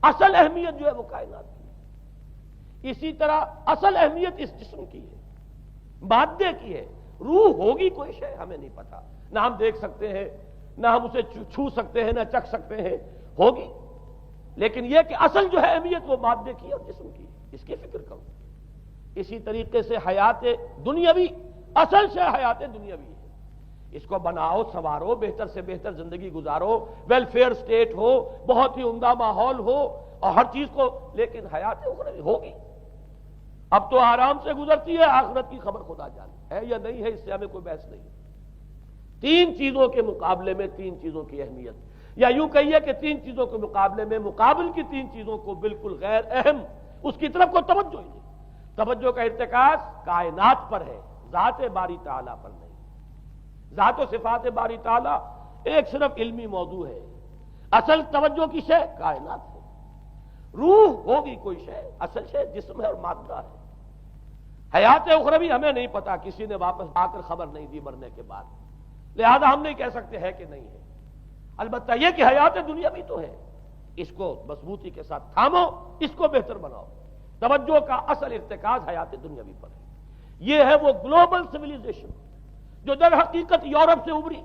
[SPEAKER 1] اصل اہمیت جو ہے وہ کائنات کی ہے، اسی طرح اصل اہمیت اس جسم کی ہے، مادے کی ہے۔ روح ہوگی کوئی شے ہمیں نہیں پتا، نہ ہم دیکھ سکتے ہیں، نہ ہم اسے چھو سکتے ہیں، نہ چکھ سکتے ہیں، ہوگی، لیکن یہ کہ اصل جو ہے اہمیت وہ مادے کی اور جسم کی، اس کی فکر کرو۔ اسی طریقے سے حیات دنیاوی، اصل شے حیات دنیاوی ہے، اس کو بناؤ، سنوارو، بہتر سے بہتر زندگی گزارو، ویلفیئر سٹیٹ ہو، بہت ہی عمدہ ماحول ہو اور ہر چیز کو، لیکن حیات اخروی ہوگی، اب تو آرام سے گزرتی ہے، آخرت کی خبر خدا جانے ہے یا نہیں ہے، اس سے ہمیں کوئی بحث نہیں۔ تین چیزوں کے مقابلے میں تین چیزوں کی اہمیت، یا یوں کہیے کہ تین چیزوں کے مقابلے میں مقابل کی تین چیزوں کو بالکل غیر اہم، اس کی طرف کوئی توجہ ہی نہیں۔ توجہ کا ارتکاز کائنات پر ہے، ذات باری تعالیٰ پر نہیں۔ ذات و صفات باری تعالیٰ ایک صرف علمی موضوع ہے، اصل توجہ کی شے کائنات ہے۔ روح ہوگی کوئی شے، اصل شے جسم ہے اور مادہ ہے۔ حیات اخروی ہمیں نہیں پتا، کسی نے واپس آ کر خبر نہیں دی مرنے کے بعد، لہذا ہم نہیں کہہ سکتے ہے کہ نہیں ہے۔ البتہ یہ کہ حیات دنیا بھی تو ہے، اس کو مضبوطی کے ساتھ تھامو، اس کو بہتر بناؤ۔ توجہ کا اصل ارتکاز حیات دنیاوی پر ہے۔ یہ ہے وہ گلوبل سویلائزیشن جو در حقیقت یورپ سے ابری،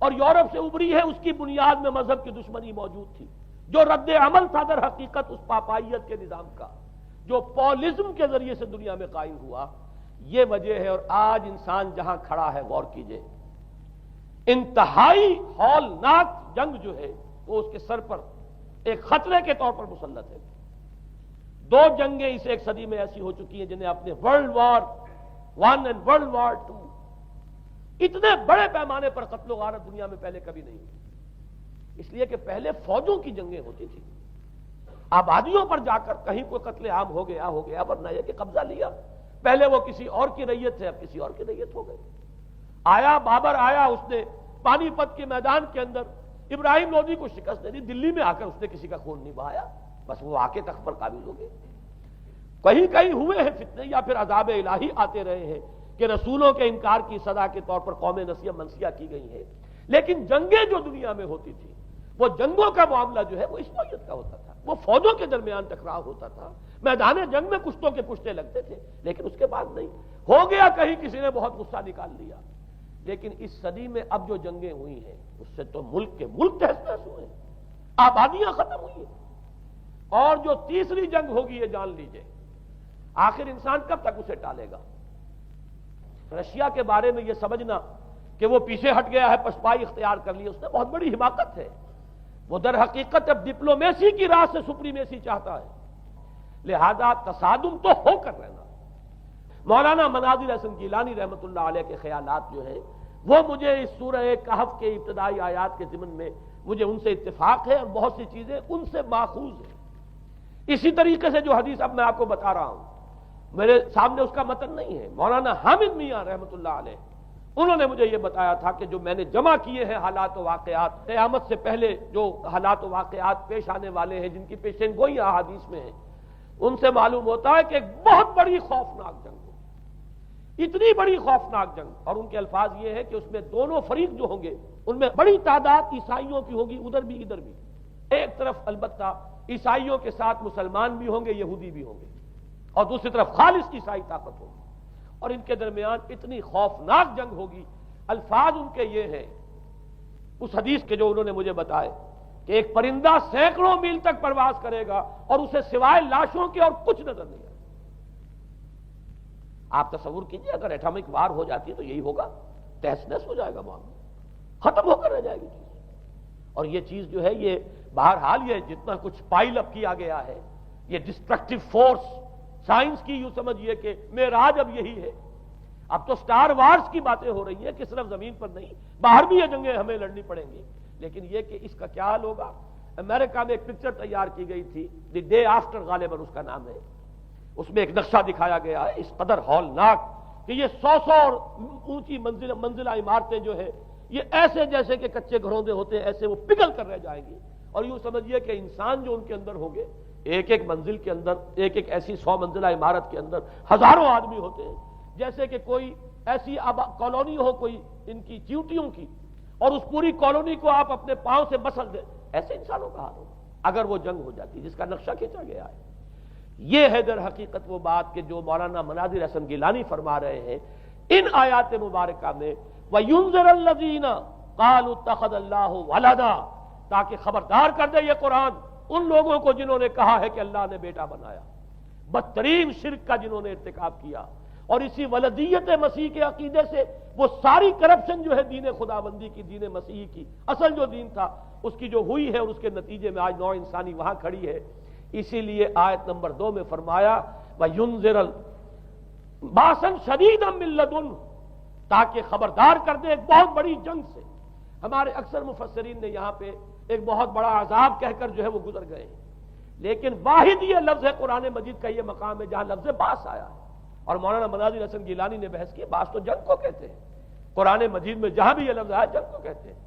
[SPEAKER 1] اور یورپ سے ابری ہے، اس کی بنیاد میں مذہب کی دشمنی موجود تھی، جو رد عمل تھا در حقیقت اس پاپائیت کے نظام کا جو پولزم کے ذریعے سے دنیا میں قائم ہوا۔ یہ وجہ ہے، اور آج انسان جہاں کھڑا ہے غور کیجئے، انتہائی ہولناک جنگ جو ہے وہ اس کے سر پر ایک خطرے کے طور پر مسلط ہے۔ دو جنگیں اس ایک صدی میں ایسی ہو چکی ہیں جنہیں اپنے ورلڈ وار 1 اور ورلڈ وار 2، اتنے بڑے پیمانے پر قتل و غارت دنیا میں پہلے کبھی نہیں ہوئی، اس لیے کہ پہلے فوجوں کی جنگیں ہوتی تھی، آبادیوں پر جا کر کہیں کوئی قتل عام ہو گیا ورنہ یہ کہ قبضہ لیا، پہلے وہ کسی اور کی ریت ہے، اب کسی اور کی ریت ہو گئی۔ آیا بابر آیا، اس نے پانی پت کے میدان کے اندر ابراہیم لودھی کو شکست دے دی، دلی میں آ کر اس نے کسی کا خون نہیں بہایا، بس وہ آ کے تخت پر قابض ہو گئے۔ کہیں کہیں ہوئے ہیں فتنے، یا پھر عذاب الہی آتے رہے ہیں کہ رسولوں کے انکار کی سزا کے طور پر قومیں نسیہ منسیہ کی گئی ہیں، لیکن جنگیں جو دنیا میں ہوتی تھی، وہ جنگوں کا معاملہ جو ہے وہ اس نوعیت کا ہوتا تھا، وہ فوجوں کے درمیان ٹکراؤ ہوتا تھا، میدان جنگ میں کشتوں کے پشتے لگتے تھے، لیکن اس کے بعد نہیں ہو گیا، کہیں کسی نے بہت غصہ نکال لیا۔ لیکن اس صدی میں اب جو جنگیں ہوئی ہیں اس سے تو ملک کے ملک تہس نہس ہوئے ہیں، آبادیاں ختم ہوئی ہیں، اور جو تیسری جنگ ہوگی یہ جان لیجئے، آخر انسان کب تک اسے ٹالے گا؟ رشیا کے بارے میں یہ سمجھنا کہ وہ پیچھے ہٹ گیا ہے، پشپائی اختیار کر لی، اس نے بہت بڑی حماقت ہے۔ وہ در حقیقت اب ڈپلومیسی کی راہ سے سپریمیسی چاہتا ہے، لہذا تصادم تو ہو کر رہنا۔ مولانا مناظر حسن گیلانی رحمۃ اللہ علیہ کے خیالات جو ہیں وہ مجھے اس سورہ کہف کے ابتدائی آیات کے ضمن میں مجھے ان سے اتفاق ہے، اور بہت سی چیزیں ان سے ماخوذ ہیں۔ اسی طریقے سے جو حدیث اب میں آپ کو بتا رہا ہوں، میرے سامنے اس کا متن نہیں ہے، مولانا حامد میاں رحمۃ اللہ علیہ انہوں نے مجھے یہ بتایا تھا کہ جو میں نے جمع کیے ہیں حالات و واقعات، قیامت سے پہلے جو حالات و واقعات پیش آنے والے ہیں، جن کی پیشین گوئی احادیث میں ہیں، ان سے معلوم ہوتا ہے کہ ایک بہت بڑی خوفناک جنگ ہوگی، اتنی بڑی خوفناک جنگ، اور ان کے الفاظ یہ ہے کہ اس میں دونوں فریق جو ہوں گے ان میں بڑی تعداد عیسائیوں کی ہوگی، ادھر بھی ادھر بھی، ایک طرف البتہ عیسائیوں کے ساتھ مسلمان بھی ہوں گے، یہودی بھی ہوں گے، اور دوسری طرف خالص عیسائی طاقت ہوگی، اور ان کے درمیان اتنی خوفناک جنگ ہوگی۔ الفاظ ان کے یہ ہیں اس حدیث کے جو انہوں نے مجھے بتائے کہ ایک پرندہ سینکڑوں میل تک پرواز کرے گا اور اسے سوائے لاشوں کے اور کچھ نظر نہیں آئے۔ آپ تصور کیجئے اگر ایٹامک وار ہو جاتی تو یہی ہوگا، تہس نہس ہو جائے گا معاملہ، ختم ہو کر رہ جائے گی چیز۔ اور یہ چیز جو ہے یہ بہرحال یہ جتنا کچھ پائل اپ کیا گیا ہے، یہ ڈسٹرکٹیو فورس، سائنس کی یوں سمجھیے کہ معراج اب یہی ہے۔ اب تو سٹار وارز کی باتیں ہو رہی ہیں کہ صرف زمین پر نہیں، باہر بھی یہ جنگیں ہمیں لڑنی پڑیں گی، لیکن یہ کہ اس کا کیا حال ہوگا۔ امریکہ میں ایک پکچر تیار کی گئی تھی، دی ڈے آفٹر غالباً اس کا نام ہے، اس میں ایک نقشہ دکھایا گیا ہے اس قدر ہولناک کہ یہ 100 اور اونچی منزلہ عمارتیں جو ہے یہ ایسے جیسے کہ کچے گھروں سے ہوتے ہیں، ایسے وہ پگھل کر رہ جائیں گی، اور یوں سمجھیے کہ انسان جو ان کے اندر ہوں گے ایک ایک منزل کے اندر، ایک ایک ایسی 100 منزلہ عمارت کے اندر ہزاروں آدمی ہوتے ہیں، جیسے کہ کوئی ایسی کالونی ہو کوئی ان کی چیونٹیوں کی، اور اس پوری کالونی کو آپ اپنے پاؤں سے مسل دیں، ایسے انسانوں کا حال ہوگا اگر وہ جنگ ہو جاتی جس کا نقشہ کھینچا گیا ہے۔ یہ ہے در حقیقت وہ بات کہ جو مولانا مناظر حسن گیلانی فرما رہے ہیں ان آیات مبارکہ میں، وَيُنذِرَ الَّذِينَ قَالُوا اتَّخَذَ اللَّهُ وَلَدًا، تاکہ خبردار کر دے یہ قرآن ان لوگوں کو جنہوں نے کہا ہے کہ اللہ نے بیٹا بنایا، بدترین شرک کا جنہوں نے ارتکاب کیا، اور اسی ولدیت مسیح کے عقیدے سے وہ ساری کرپشن جو ہے دین خداوندی کی، دین مسیحی کی اصل جو دین تھا اس کی جو ہوئی ہے، اور اس کے نتیجے میں آج نوع انسانی وہاں کھڑی ہے۔ اسی لیے آیت نمبر 2 میں فرمایا وَيُنذِرَ بَأْسًا شَدِيدًا مِّن لَّدُنْهُ، تاکہ خبردار کر دے ایک بہت بڑی جنگ سے۔ ہمارے اکثر مفسرین نے یہاں پہ ایک بہت بڑا عذاب کہہ کر جو ہے وہ گزر گئے ہیں، لیکن واحد یہ لفظ ہے قرآن مجید کا یہ مقام ہے جہاں لفظ باس آیا ہے، اور مولانا مناظر حسن گیلانی نے بحث کی باس تو جنگ کو کہتے ہیں، قرآن مجید میں جہاں بھی یہ لفظ آیا جنگ کو کہتے ہیں۔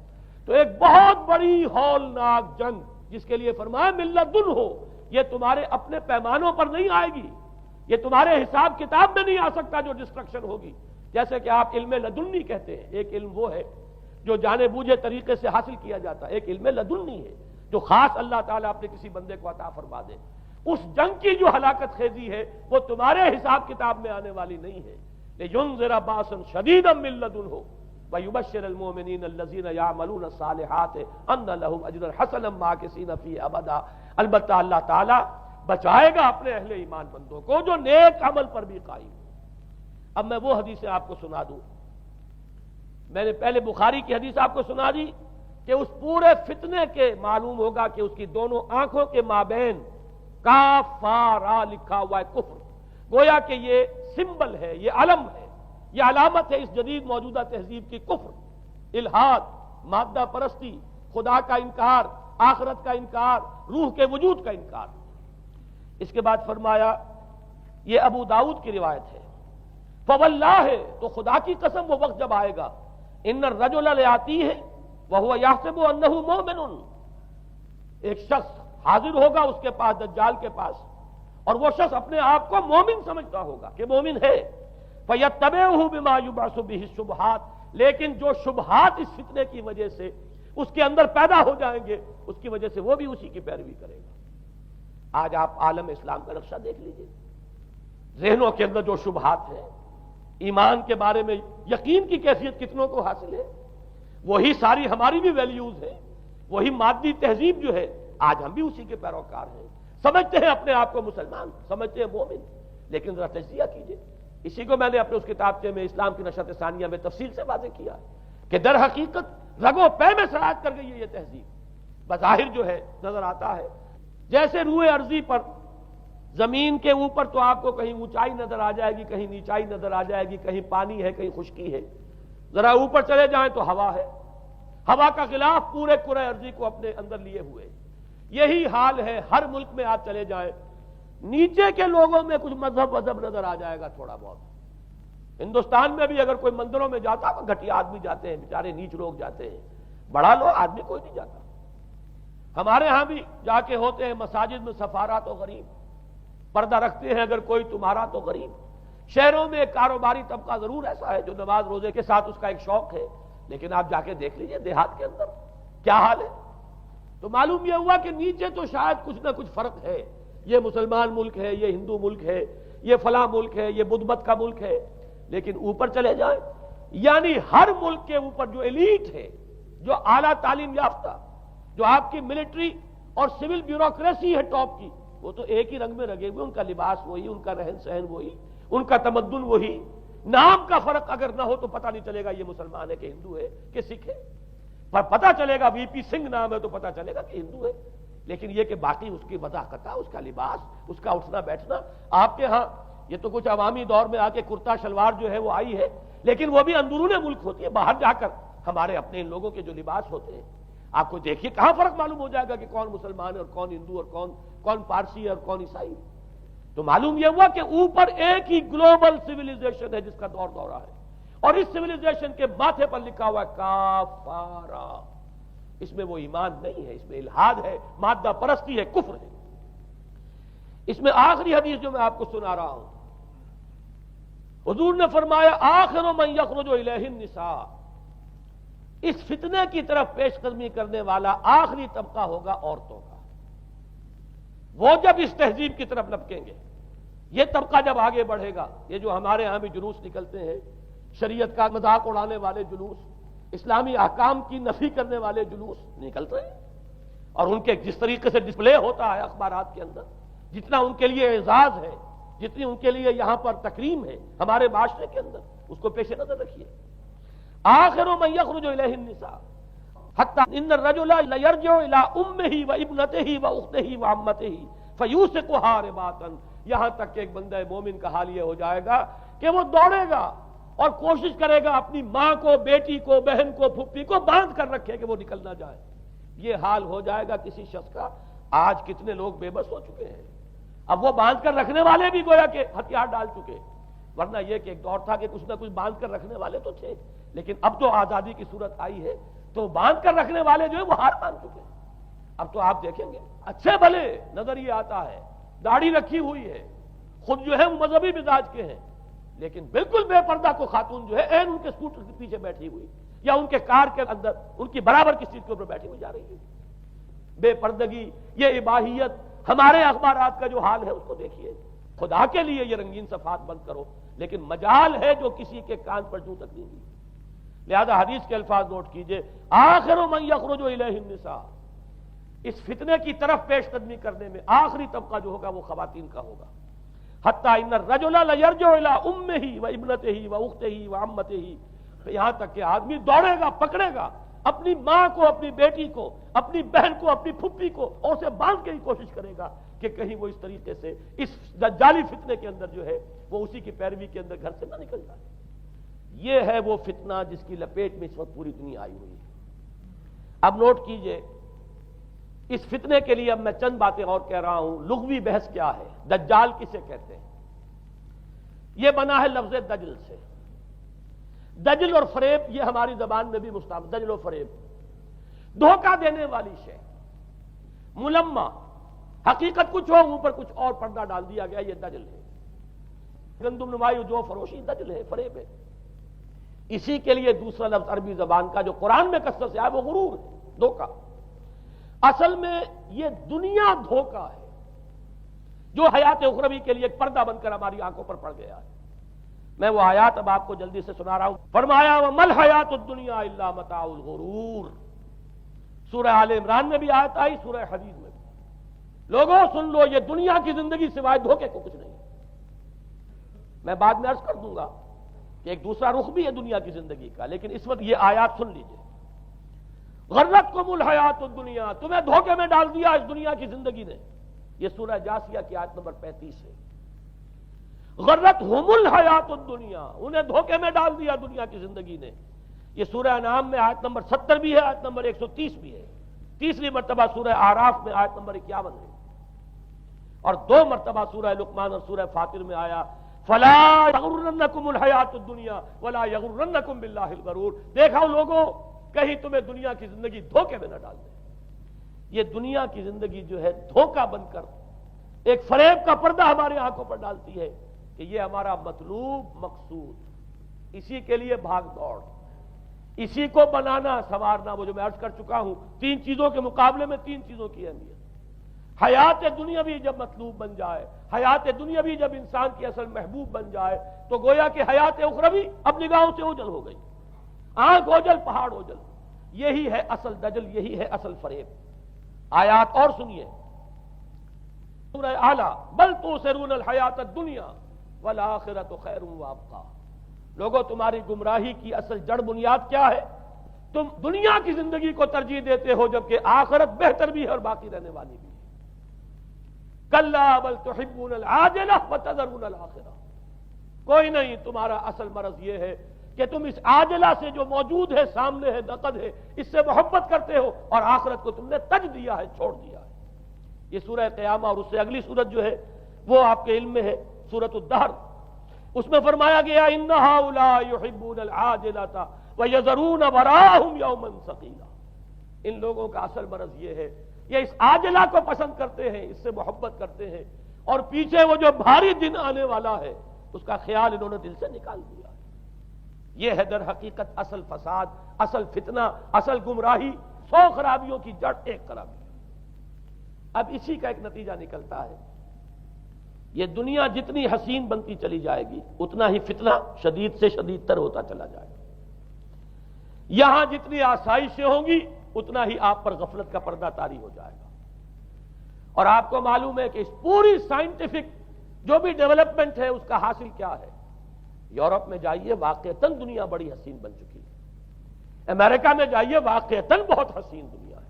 [SPEAKER 1] تو ایک بہت بڑی ہولناک جنگ جس کے لیے فرمایا من لدنہ، یہ تمہارے اپنے پیمانوں پر نہیں آئے گی، یہ تمہارے حساب کتاب میں نہیں آ سکتا جو ڈسٹرکشن ہوگی۔ جیسے کہ آپ علم لدنی کہتے ہیں، ایک علم وہ ہے جو جانے بوجھے طریقے سے حاصل کیا جاتا ہے، ایک علم لدنی ہے جو خاص اللہ تعالیٰ اپنے کسی بندے کو عطا فرما دے۔ اس جنگ کی جو ہلاکت خیزی ہے وہ تمہارے حساب کتاب میں آنے والی نہیں ہے۔ لِيُنذِرَ بَأْسًا شَدِيدًا مِّن لَّدُنْهُ وَيُبَشِّرَ الْمُؤْمِنِينَ الَّذِينَ يَعْمَلُونَ الصَّالِحَاتِ أَنَّ لَهُمْ أَجْرًا حَسَنًا مَّاكِثِينَ فِيهِ أَبَدًا۔ البتہ اللہ تعالیٰ بچائے گا اپنے اہل ایمان بندوں کو جو نیک عمل پر بھی قائم۔ اب میں وہ حدیثیں آپ کو سنا دوں، میں نے پہلے بخاری کی حدیث آپ کو سنا دی کہ اس پورے فتنے کے معلوم ہوگا کہ اس کی دونوں آنکھوں کے مابین کافارا لکھا ہوا ہے کفر، گویا کہ یہ سمبل ہے، یہ علم ہے، یہ علامت ہے اس جدید موجودہ تہذیب کی، کفر، الحاد، مادہ پرستی، خدا کا انکار، آخرت کا انکار، روح کے وجود کا انکار۔ اس کے بعد فرمایا، یہ ابو داؤد کی روایت ہے، فواللہ، تو خدا کی قسم وہ وقت جب آئے گا، ان الرجل لیاتیہ وہو یحسب انہ مومن، ایک شخص حاضر ہوگا اس کے پاس، دجال کے پاس، اور وہ شخص اپنے آپ کو مومن سمجھتا ہوگا کہ مومن ہے، فیتبعہ بما یبعث بہ الشبہات، لیکن جو شبہات اس فتنے کی وجہ سے اس کے اندر پیدا ہو جائیں گے اس کی وجہ سے وہ بھی اسی کی پیروی کرے گا۔ آج آپ عالم اسلام کا نقشہ دیکھ لیجئے، ذہنوں کے اندر جو شبہات ہیں، ایمان کے بارے میں یقین کی کیفیت کتنوں کو حاصل ہے، وہی ساری ہماری بھی ویلیوز ہیں، وہی مادی تہذیب جو ہے، آج ہم بھی اسی کے پیروکار ہیں، سمجھتے ہیں اپنے آپ کو مسلمان، سمجھتے ہیں مومن، لیکن ذرا تجزیہ کیجئے۔ اسی کو میں نے اپنے اس کتابچے میں اسلام کی نشأت ثانیہ میں تفصیل سے واضح کیا کہ در حقیقت رگو پے میں سرایت کر گئی ہے یہ تہذیب، بظاہر جو ہے نظر آتا ہے جیسے روئے ارضی پر، زمین کے اوپر تو آپ کو کہیں اونچائی نظر آ جائے گی، کہیں نیچائی نظر آ جائے گی، کہیں پانی ہے، کہیں خشکی ہے، ذرا اوپر چلے جائیں تو ہوا ہے، ہوا کا غلاف پورے کرۂ ارضی کو اپنے اندر لیے ہوئے۔ یہی حال ہے ہر ملک میں آپ چلے جائیں، نیچے کے لوگوں میں کچھ مذہب نظر آ جائے گا تھوڑا بہت۔ ہندوستان میں بھی اگر کوئی مندروں میں جاتا تو گھٹیا آدمی جاتے ہیں، بیچارے نیچ لوگ جاتے ہیں، بڑا لوگ آدمی کوئی نہیں جاتا۔ ہمارے ہاں بھی جا کے ہوتے ہیں مساجد میں سفارا تو غریب، پردہ رکھتے ہیں اگر کوئی تمہارا تو غریب۔ شہروں میں ایک کاروباری طبقہ ضرور ایسا ہے جو نماز روزے کے ساتھ اس کا ایک شوق ہے، لیکن آپ جا کے دیکھ لیجئے دیہات کے اندر کیا حال ہے۔ تو معلوم یہ ہوا کہ نیچے تو شاید کچھ نہ کچھ فرق ہے، یہ مسلمان ملک ہے، یہ ہندو ملک ہے، یہ فلاں ملک ہے، یہ بدھ مت کا ملک ہے، لیکن اوپر چلے جائیں یعنی ہر ملک کے اوپر جو ایلیٹ ہے، جو اعلیٰ تعلیم یافتہ، جو آپ کی ملٹری اور سول بیوروکریسی ہے ٹاپ کی، وہ تو ایک ہی رنگ میں رگے ہوئے، ان کا لباس وہی، ان کا رہن سہن وہی، ان کا تمدن وہی، نام کا فرق اگر نہ ہو تو پتہ نہیں چلے گا یہ مسلمان ہے کہ ہندو ہے کہ سکھ ہے، پر پتہ چلے گا وی پی سنگھ نام ہے تو پتہ چلے گا کہ ہندو ہے، لیکن یہ کہ باقی اس کی وضاحت، اس کا لباس، اس کا اٹھنا بیٹھنا، آپ کے ہاں یہ تو کچھ عوامی دور میں آ کے کرتا شلوار جو ہے وہ آئی ہے، لیکن وہ بھی اندرون ملک ہوتی ہے، باہر جا کر ہمارے اپنے ان لوگوں کے جو لباس ہوتے ہیں آپ کو دیکھیے کہاں فرق معلوم ہو جائے گا کہ کون مسلمان ہے اور کون ہندو اور کون پارسی ہے اور کون عیسائی۔ تو معلوم یہ ہوا کہ اوپر ایک ہی گلوبل سیویلائزیشن ہے جس کا دور دورہ ہے، اور اس سیویلائزیشن کے ماتھے پر لکھا ہوا ہے کافارا، اس میں وہ ایمان نہیں ہے، اس میں الحاد ہے، مادہ پرستی ہے، کفر ہے۔ اس میں آخری حدیث جو میں آپ کو سنا رہا ہوں، حضور نے فرمایا آخر من یخرج الیہ النساء، اس فتنے کی طرف پیش قدمی کرنے والا آخری طبقہ ہوگا عورتوں کا۔ وہ جب اس تہذیب کی طرف لپکیں گے، یہ طبقہ جب آگے بڑھے گا، یہ جو ہمارے ہاں بھی جلوس نکلتے ہیں، شریعت کا مذاق اڑانے والے جلوس، اسلامی احکام کی نفی کرنے والے جلوس نکلتے ہیں، اور ان کے جس طریقے سے ڈسپلے ہوتا ہے اخبارات کے اندر، جتنا ان کے لیے اعزاز ہے، جتنی ان کے لیے یہاں پر تکریم ہے ہمارے معاشرے کے اندر، اس کو پیش نظر رکھیے۔ آخر من یخرج الیہ النساء حتی ان الرجل لیرجع الی امہ و ابنتہ و اختہ و عمتہ فیوثقها رباطا، یہاں تک کہ ایک بندہ مومن کا حال یہ ہو جائے گا کہ وہ دوڑے گا اور کوشش کرے گا اپنی ماں کو، بیٹی کو، بہن کو، پھپھی کو باندھ کر رکھے کہ وہ نکل نہ جائے۔ یہ حال ہو جائے گا کسی شخص کا۔ آج کتنے لوگ بے بس ہو چکے ہیں، اب وہ باندھ کر رکھنے والے بھی گویا کہ ہتھیار ڈال چکے، ورنہ یہ کہ ایک دور تھا کہ کچھ نہ کچھ باندھ کر رکھنے والے تو تھے، لیکن اب تو آزادی کی صورت آئی ہے تو باندھ کر رکھنے والے جو ہے وہ ہار مان چکے ہیں۔ اب تو آپ دیکھیں گے اچھے بھلے نظر یہ آتا ہے، داڑھی رکھی ہوئی ہے، خود جو ہے وہ مذہبی مزاج کے ہیں، لیکن بالکل بے پردہ کو خاتون جو ہے این ان کے اسکوٹر کے پیچھے بیٹھی ہوئی یا ان کے کار کے اندر ان کی برابر کی سیٹ کے اوپر بیٹھی ہوئی جا رہی ہے۔ بے پردگی، یہ اباحیت، ہمارے اخبارات کا جو حال ہے اس کو دیکھیے۔ خدا کے لیے یہ رنگین صفحات بند کرو، لیکن مجال ہے جو کسی کے کان پر جو تک نہیں گئی۔ لہذا حدیث کے الفاظ نوٹ کیجئے، آخر من یخرج الیہ النساء، اس فتنے کی طرف پیش قدمی کرنے میں آخری طبقہ جو ہوگا وہ خواتین کا ہوگا۔ حتی ان الرجل لیرجع الی امہ و ابنتہ و اختہ و عمتہ، یہاں تک کہ آدمی دوڑے گا، پکڑے گا اپنی ماں کو، اپنی بیٹی کو، اپنی بہن کو، اپنی پھپھی کو، اور اسے باندھ کے ہی کوشش کرے گا کہ کہیں وہ اس طریقے سے اس دجالی فتنے کے اندر جو ہے وہ اسی کی پیروی کے اندر گھر سے نہ نکل جائے۔ یہ ہے وہ فتنہ جس کی لپیٹ میں اس وقت پوری دنیا آئی ہوئی ہے۔ اب نوٹ کیجئے، اس فتنے کے لیے اب میں چند باتیں اور کہہ رہا ہوں۔ لغوی بحث کیا ہے؟ دجال کسے کہتے ہیں؟ یہ بنا ہے لفظ دجل سے۔ دجل اور فریب یہ ہماری زبان میں بھی مستعمل، دجل و فریب، دھوکہ دینے والی شے، ملمہ، حقیقت کچھ ہو اوپر کچھ اور پردہ ڈال دیا گیا، یہ دجل ہے۔ گندم نمائی جو فروشی دجل ہے، فریب ہے۔ اسی کے لیے دوسرا لفظ عربی زبان کا جو قرآن میں کثرت سے آیا وہ غرور ہے، دھوکہ۔ اصل میں یہ دنیا دھوکہ ہے جو حیات اخروی کے لیے ایک پردہ بن کر ہماری آنکھوں پر پڑ گیا ہے۔ میں وہ آیات اب آپ کو جلدی سے سنا رہا ہوں۔ فرمایا وَمَا الْحَيَاةُ الدُّنْيَا إِلَّا مَتَاعُ الْغُرُورِ، سورہ آل عمران میں بھی آیت آئی، سورہ حدید میں بھی۔ لوگوں سن لو، یہ دنیا کی زندگی سوائے دھوکے کو کچھ نہیں۔ میں بعد میں عرض کر دوں گا کہ ایک دوسرا رخ بھی ہے دنیا کی زندگی کا، لیکن اس وقت یہ آیات سن لیجئے۔ غرتکم الحیات الدنیا، تمہیں دھوکے میں ڈال دیا اس دنیا کی زندگی نے، یہ سورہ جاسیہ کی آیت نمبر 35 ہے۔ غرتہم الحیات الدنیا، انہیں دھوکے میں ڈال دیا دنیا کی زندگی نے، یہ سورہ انعام میں آیت نمبر 70 بھی ہے، آیت نمبر 130 بھی ہے۔ تیسری مرتبہ سورہ اعراف میں آیت نمبر 51 ہے، اور 2 مرتبہ سورہ لقمان اور سورہ فاطر میں آیا فلا یغرنکم الحیات الدنیا ولا یغرنکم باللہ الغرور۔ دیکھو لوگوں، کہیں تمہیں دنیا کی زندگی دھوکے میں نہ ڈال دے۔ یہ دنیا کی زندگی جو ہے دھوکہ بن کر ایک فریب کا پردہ ہمارے آنکھوں پر ڈالتی ہے کہ یہ ہمارا مطلوب مقصود، اسی کے لیے بھاگ دوڑ، اسی کو بنانا سنوارنا۔ وہ جو میں عرض کر چکا ہوں، 3 چیزوں کے مقابلے میں 3 چیزوں کی اہمیت۔ حیات دنیاوی جب مطلوب بن جائے، حیات دنیاوی جب انسان کی اصل محبوب بن جائے، تو گویا کہ حیات اخروی اب نگاہوں سے اوجھل ہو گئی، آنکھ اوجھل پہاڑ اوجھل۔ یہی ہے اصل دجل، یہی ہے اصل فریب۔ آیات اور سنیے، سورہ اعلیٰ، بل تؤثرون الحیات الدنیا والآخرۃ خیر وابقیٰ۔ لوگوں، تمہاری گمراہی کی اصل جڑ بنیاد کیا ہے؟ تم دنیا کی زندگی کو ترجیح دیتے ہو، جبکہ آخرت بہتر بھی ہے اور باقی رہنے والی بھی ہے۔ کلا بل تحبون العاجلہ وتذرون الآخرہ۔ کوئی نہیں، تمہارا اصل مرض یہ ہے کہ تم اس عاجلہ سے جو موجود ہے، سامنے ہے، نقد ہے، اس سے محبت کرتے ہو، اور آخرت کو تم نے تج دیا ہے، چھوڑ دیا ہے۔ یہ سورہ قیامہ اور اس سے اگلی سورت جو ہے وہ آپ کے علم میں ہے، سورۃ الدہر۔ اس میں فرمایا گیا ان ہؤلاء یحبون العاجلۃ ویذرون وراءہم یوما ثقیلا۔ ان لوگوں کا اصل مرض یہ ہے، یہ اس عاجلہ کو پسند کرتے ہیں، اس سے محبت کرتے ہیں، اور پیچھے وہ جو بھاری دن آنے والا ہے اس کا خیال انہوں نے دل سے نکال دیا. یہ ہے در حقیقت اصل فساد، اصل فتنہ، اصل گمراہی. 100 خرابیوں کی جڑ ایک خرابی. اب اسی کا ایک نتیجہ نکلتا ہے، یہ دنیا جتنی حسین بنتی چلی جائے گی اتنا ہی فتنہ شدید سے شدید تر ہوتا چلا جائے گا. یہاں جتنی آسائشیں ہوں گی اتنا ہی آپ پر غفلت کا پردہ طاری ہو جائے گا. اور آپ کو معلوم ہے کہ اس پوری سائنٹیفک جو بھی ڈیولپمنٹ ہے اس کا حاصل کیا ہے؟ یورپ میں جائیے واقعتاً دنیا بڑی حسین بن چکی ہے. امریکہ میں جائیے واقعتاً بہت حسین دنیا ہے.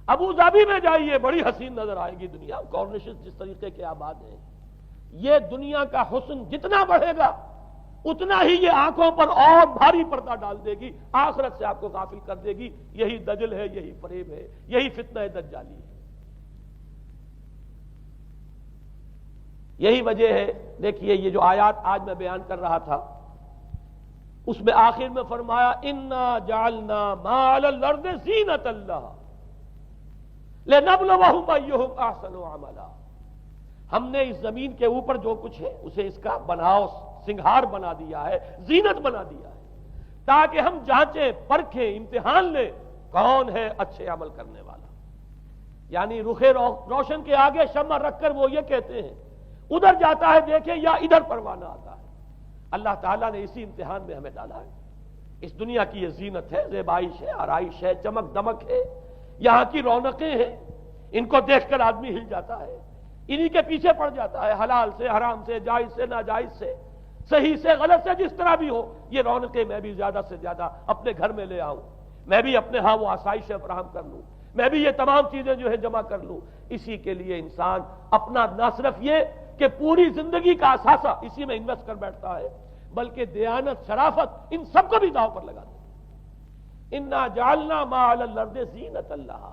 [SPEAKER 1] ابو ظبی میں جائیے بڑی حسین نظر آئے گی دنیا. کارنیشس جس طریقے کے آباد ہیں. یہ دنیا کا حسن جتنا بڑھے گا اتنا ہی یہ آنکھوں پر اور بھاری پردہ ڈال دے گی، آخرت سے آپ کو غافل کر دے گی. یہی دجل ہے، یہی فریب ہے، یہی فتنہ دجالی ہے. یہی وجہ ہے. دیکھیے یہ جو آیات آج میں بیان کر رہا تھا اس میں آخر میں فرمایا انا جعلنا ما علی الارض زینۃ اللہ لنبلوہم ایہم احسن عملا. ہم نے اس زمین کے اوپر جو کچھ ہے اسے اس کا بناؤ سنگھار بنا دیا ہے، زینت بنا دیا ہے، تاکہ ہم جانچیں، پرکھیں، امتحان لیں کون ہے اچھے عمل کرنے والا. یعنی رخ روشن کے آگے شمع رکھ کر وہ یہ کہتے ہیں ادھر جاتا ہے دیکھیں یا ادھر پروانہ آتا ہے. اللہ تعالیٰ نے اسی امتحان میں ہمیں ڈالا ہے. اس دنیا کی یہ زینت ہے، زیبائش ہے، آرائش ہے، چمک دمک ہے، یہاں کی رونقیں ہیں. ان کو دیکھ کر آدمی ہل جاتا ہے، انہی کے پیچھے پڑ جاتا ہے. حلال سے، حرام سے، جائز سے، ناجائز سے، صحیح سے، غلط سے، جس طرح بھی ہو یہ رونقیں میں بھی زیادہ سے زیادہ اپنے گھر میں لے آؤں، میں بھی اپنے ہاں وہ آسائشیں فراہم کر لوں، میں بھی یہ تمام چیزیں جو ہے جمع کر لوں. اسی کے لیے انسان اپنا نہ صرف یہ کہ پوری زندگی کا اثاثہ اسی میں انویسٹ کر بیٹھتا ہے بلکہ دیانت، شرافت، ان سب کو بھی داؤ پر لگا دے. انا جعلنا ما علی الارض زینۃ اللہ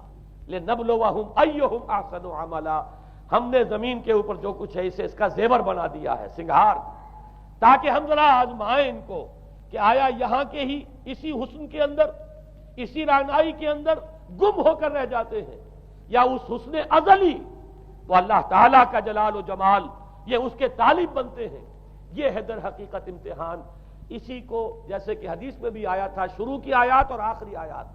[SPEAKER 1] لنبلوہم ایہم احسن عملا. ہم نے زمین کے اوپر جو کچھ ہے اسے اس کا زیور بنا دیا ہے، سنگھار، تاکہ ہم ذرا آزمائیں ان کو کہ آیا یہاں کے ہی اسی حسن کے اندر، اسی رعنائی کے اندر گم ہو کر رہ جاتے ہیں، یا اس حسن ازلی وہ اللہ تعالیٰ کا جلال و جمال یہ اس کے طالب بنتے ہیں. یہ ہے در حقیقت امتحان. اسی کو جیسے کہ حدیث میں بھی آیا تھا، شروع کی آیات اور آخری آیات،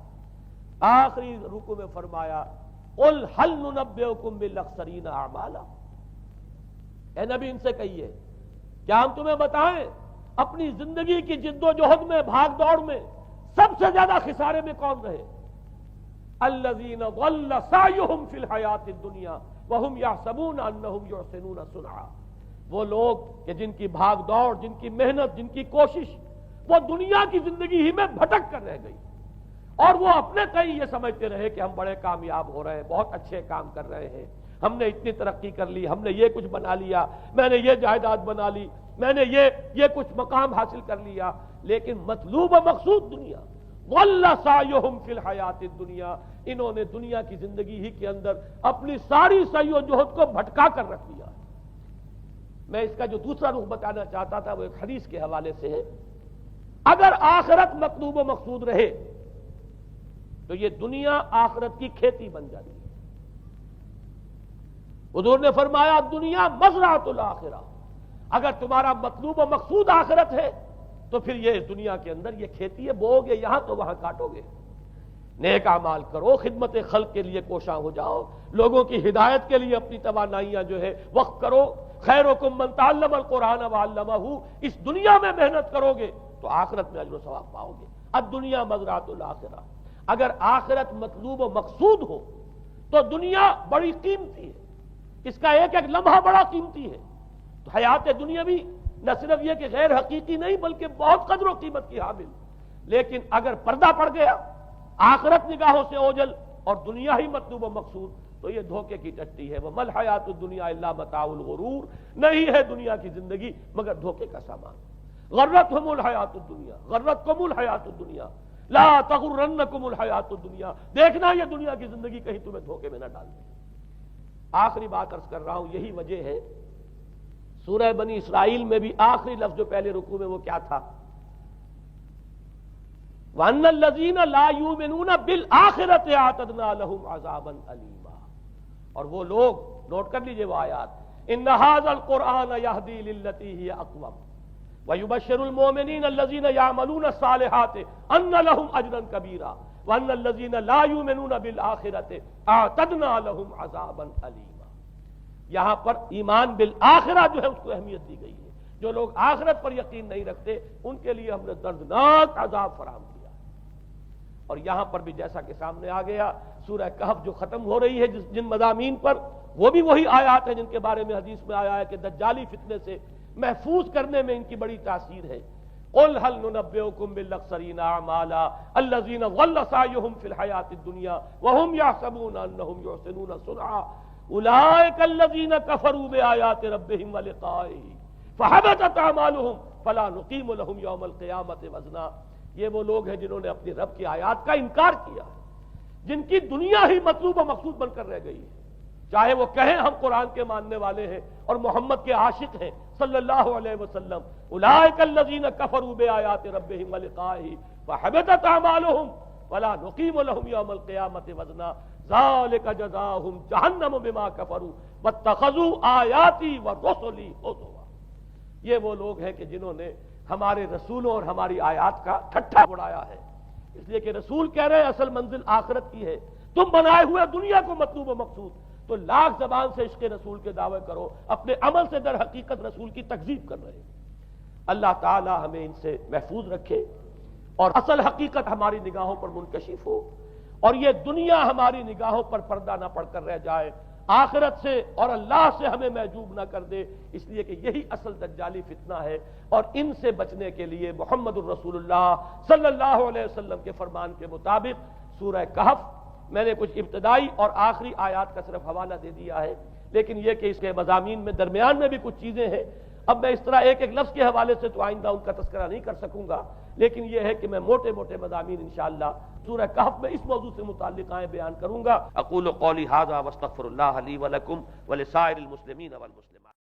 [SPEAKER 1] آخری رکوع میں فرمایا قل هل ننبئکم بالاخسرین اعمالا. اے نبی ان سے کہیے کیا ہم تمہیں بتائیں اپنی زندگی کی جد و جہد میں، بھاگ دوڑ میں سب سے زیادہ خسارے میں کون رہے؟ الذین ضل سعیہم فی الحیاۃ الدنیا وہم یحسبون انہم یحسنون صنعا. وہ لوگ کہ جن کی بھاگ دوڑ، جن کی محنت، جن کی کوشش وہ دنیا کی زندگی ہی میں بھٹک کر رہ گئی، اور وہ اپنے کہیں یہ سمجھتے رہے کہ ہم بڑے کامیاب ہو رہے ہیں، بہت اچھے کام کر رہے ہیں، ہم نے اتنی ترقی کر لی، ہم نے یہ کچھ بنا لیا، میں نے یہ جائیداد بنا لی، میں نے یہ کچھ مقام حاصل کر لیا. لیکن مطلوب و مقصود دنیا. ضل سعیہم فی الحیاۃ الدنیا. انہوں نے دنیا کی زندگی ہی کے اندر اپنی ساری سعی و جہد کو بھٹکا کر رکھ دیا. میں اس کا جو دوسرا رخ بتانا چاہتا تھا وہ ایک حدیث کے حوالے سے ہے. اگر آخرت مطلوب و مقصود رہے تو یہ دنیا آخرت کی کھیتی بن جاتی ہے. حضور نے فرمایا دنیا مزرعۃ الآخرہ. اگر تمہارا مطلوب و مقصود آخرت ہے تو پھر یہ دنیا کے اندر یہ کھیتی ہے، بو گے یہاں تو وہاں کاٹو گے. نیک اعمال کرو، خدمت خلق کے لیے کوشاں ہو جاؤ، لوگوں کی ہدایت کے لیے اپنی توانائیاں جو ہے وقف کرو. خیرکم من تعلم القرآن وعلمہ. اس دنیا میں محنت کرو گے تو آخرت میں اجر و ثواب پاؤ گے. الدنیا مزرعۃ الآخرہ. اگر آخرت مطلوب و مقصود ہو تو دنیا بڑی قیمتی ہے، اس کا ایک ایک لمحہ بڑا قیمتی ہے. تو حیات دنیا بھی نہ صرف یہ کہ غیر حقیقی نہیں بلکہ بہت قدر و قیمت کی حامل. لیکن اگر پردہ پڑ گیا، آخرت نگاہوں سے اوجھل اور دنیا ہی مطلوب و مقصود، تو یہ دھوکے کی ٹٹی ہے. وَمَا الْحَيَاةُ الدُّنْيَا إِلَّا مَتَاعُ الْغُرُورِ. نہیں ہے دنیا کی زندگی مگر دھوکے کا سامان. غرتہم الحیات الدنیا، غرتکم الحیات الدنیا، لا تغرنکم الحیات الدنیا. دیکھنا یہ دنیا کی زندگی کہیں تمہیں دھوکے میں نہ ڈال دے. آخری بات عرض کر رہا ہوں، یہی وجہ ہے سورہ بنی اسرائیل میں بھی آخری لفظ جو پہلے رکوع میں وہ کیا تھا؟ وَأَنَّ الَّذِينَ لَا يُؤْمِنُونَ بِالْآخِرَةِ أَعْتَدْنَا لَهُمْ عَذَابًا أَلِيمًا. اور وہ لوگ، نوٹ کر لیجئے وہ آیات، ان ھذا القرآن یہدی للتی ہی اقوم ویبشر المؤمنین الذین یعملون الصالحات ان لهم اجرا کبیرا وان الذین لا یؤمنون بالآخرۃ اعتدنا لهم عذابا الیما۔ یہاں پر ایمان بالآخرہ جو ہے اس کو اہمیت دی گئی ہے، جو لوگ آخرت پر یقین نہیں رکھتے ان کے لیے ہم نے دردناک عذاب فراہم کیا۔ اور یہاں پر بھی جیسا کہ سامنے آ گیا، سورہ کہف جو ختم ہو رہی ہے جن مضامین پر، وہ بھی وہی آیات ہیں جن کے بارے میں حدیث میں آیا ہے کہ دجالی فتنے سے محفوظ کرنے میں ان کی بڑی تاثیر ہے۔ قل هل ننبئكم بالاخسرین اعمالا الذین ضل سعیهم فی الحیاۃ الدنیا وهم یحسبون انهم یحسنون صنعا اولئک الذین کفروا بآیات ربهم ولقائه فحبطت اعمالهم فلا نقیم لهم یوم القیامۃ وزنا۔ یہ وہ لوگ ہیں جنہوں نے اپنی رب کی آیات کا انکار کیا، جن کی دنیا ہی مطلوب و مقصود بن کر رہ گئی ہے، چاہے وہ کہیں ہم قرآن کے ماننے والے ہیں اور محمد کے عاشق ہیں صلی اللہ علیہ وسلم، اولئک الذین کفروا بآیات ربهم ولقائه فحبطت اعمالهم ولا نقیم لهم یوم القیامۃ وزنا ذلک جزاؤہم جہنم بما کفروا واتخذوا آیاتی ورسلی ہزوا۔ یہ وہ لوگ ہیں کہ جنہوں نے ہمارے رسولوں اور ہماری آیات کا ٹھٹھا اڑایا ہے، اس لیے کہ رسول کہہ رہے ہیں اصل منزل آخرت کی ہے، تم بنائے ہوئے دنیا کو مطلوب و مقصود، تو لاکھ زبان سے عشق رسول کے دعوے کرو، اپنے عمل سے در حقیقت رسول کی تکذیب کر رہے ہیں۔ اللہ تعالی ہمیں ان سے محفوظ رکھے اور اصل حقیقت ہماری نگاہوں پر منکشف ہو، اور یہ دنیا ہماری نگاہوں پر پردہ نہ پڑ کر رہ جائے، آخرت سے اور اللہ سے ہمیں محجوب نہ کر دے، اس لیے کہ یہی اصل دجالی فتنہ ہے۔ اور ان سے بچنے کے لیے محمد الرسول اللہ صلی اللہ علیہ وسلم کے فرمان کے مطابق سورہ کہف میں نے کچھ ابتدائی اور آخری آیات کا صرف حوالہ دے دیا ہے، لیکن یہ کہ اس کے مضامین میں درمیان میں بھی کچھ چیزیں ہیں، اب میں اس طرح ایک ایک لفظ کے حوالے سے تو آئندہ ان کا تذکرہ نہیں کر سکوں گا، لیکن یہ ہے کہ میں موٹے موٹے مضامین انشاءاللہ سورہ کہف میں اس موضوع سے متعلق بیان کروں گا۔ اقول قولی ھذا واستغفر اللہ لی ولکم ولسائر المسلمین والمسلمات۔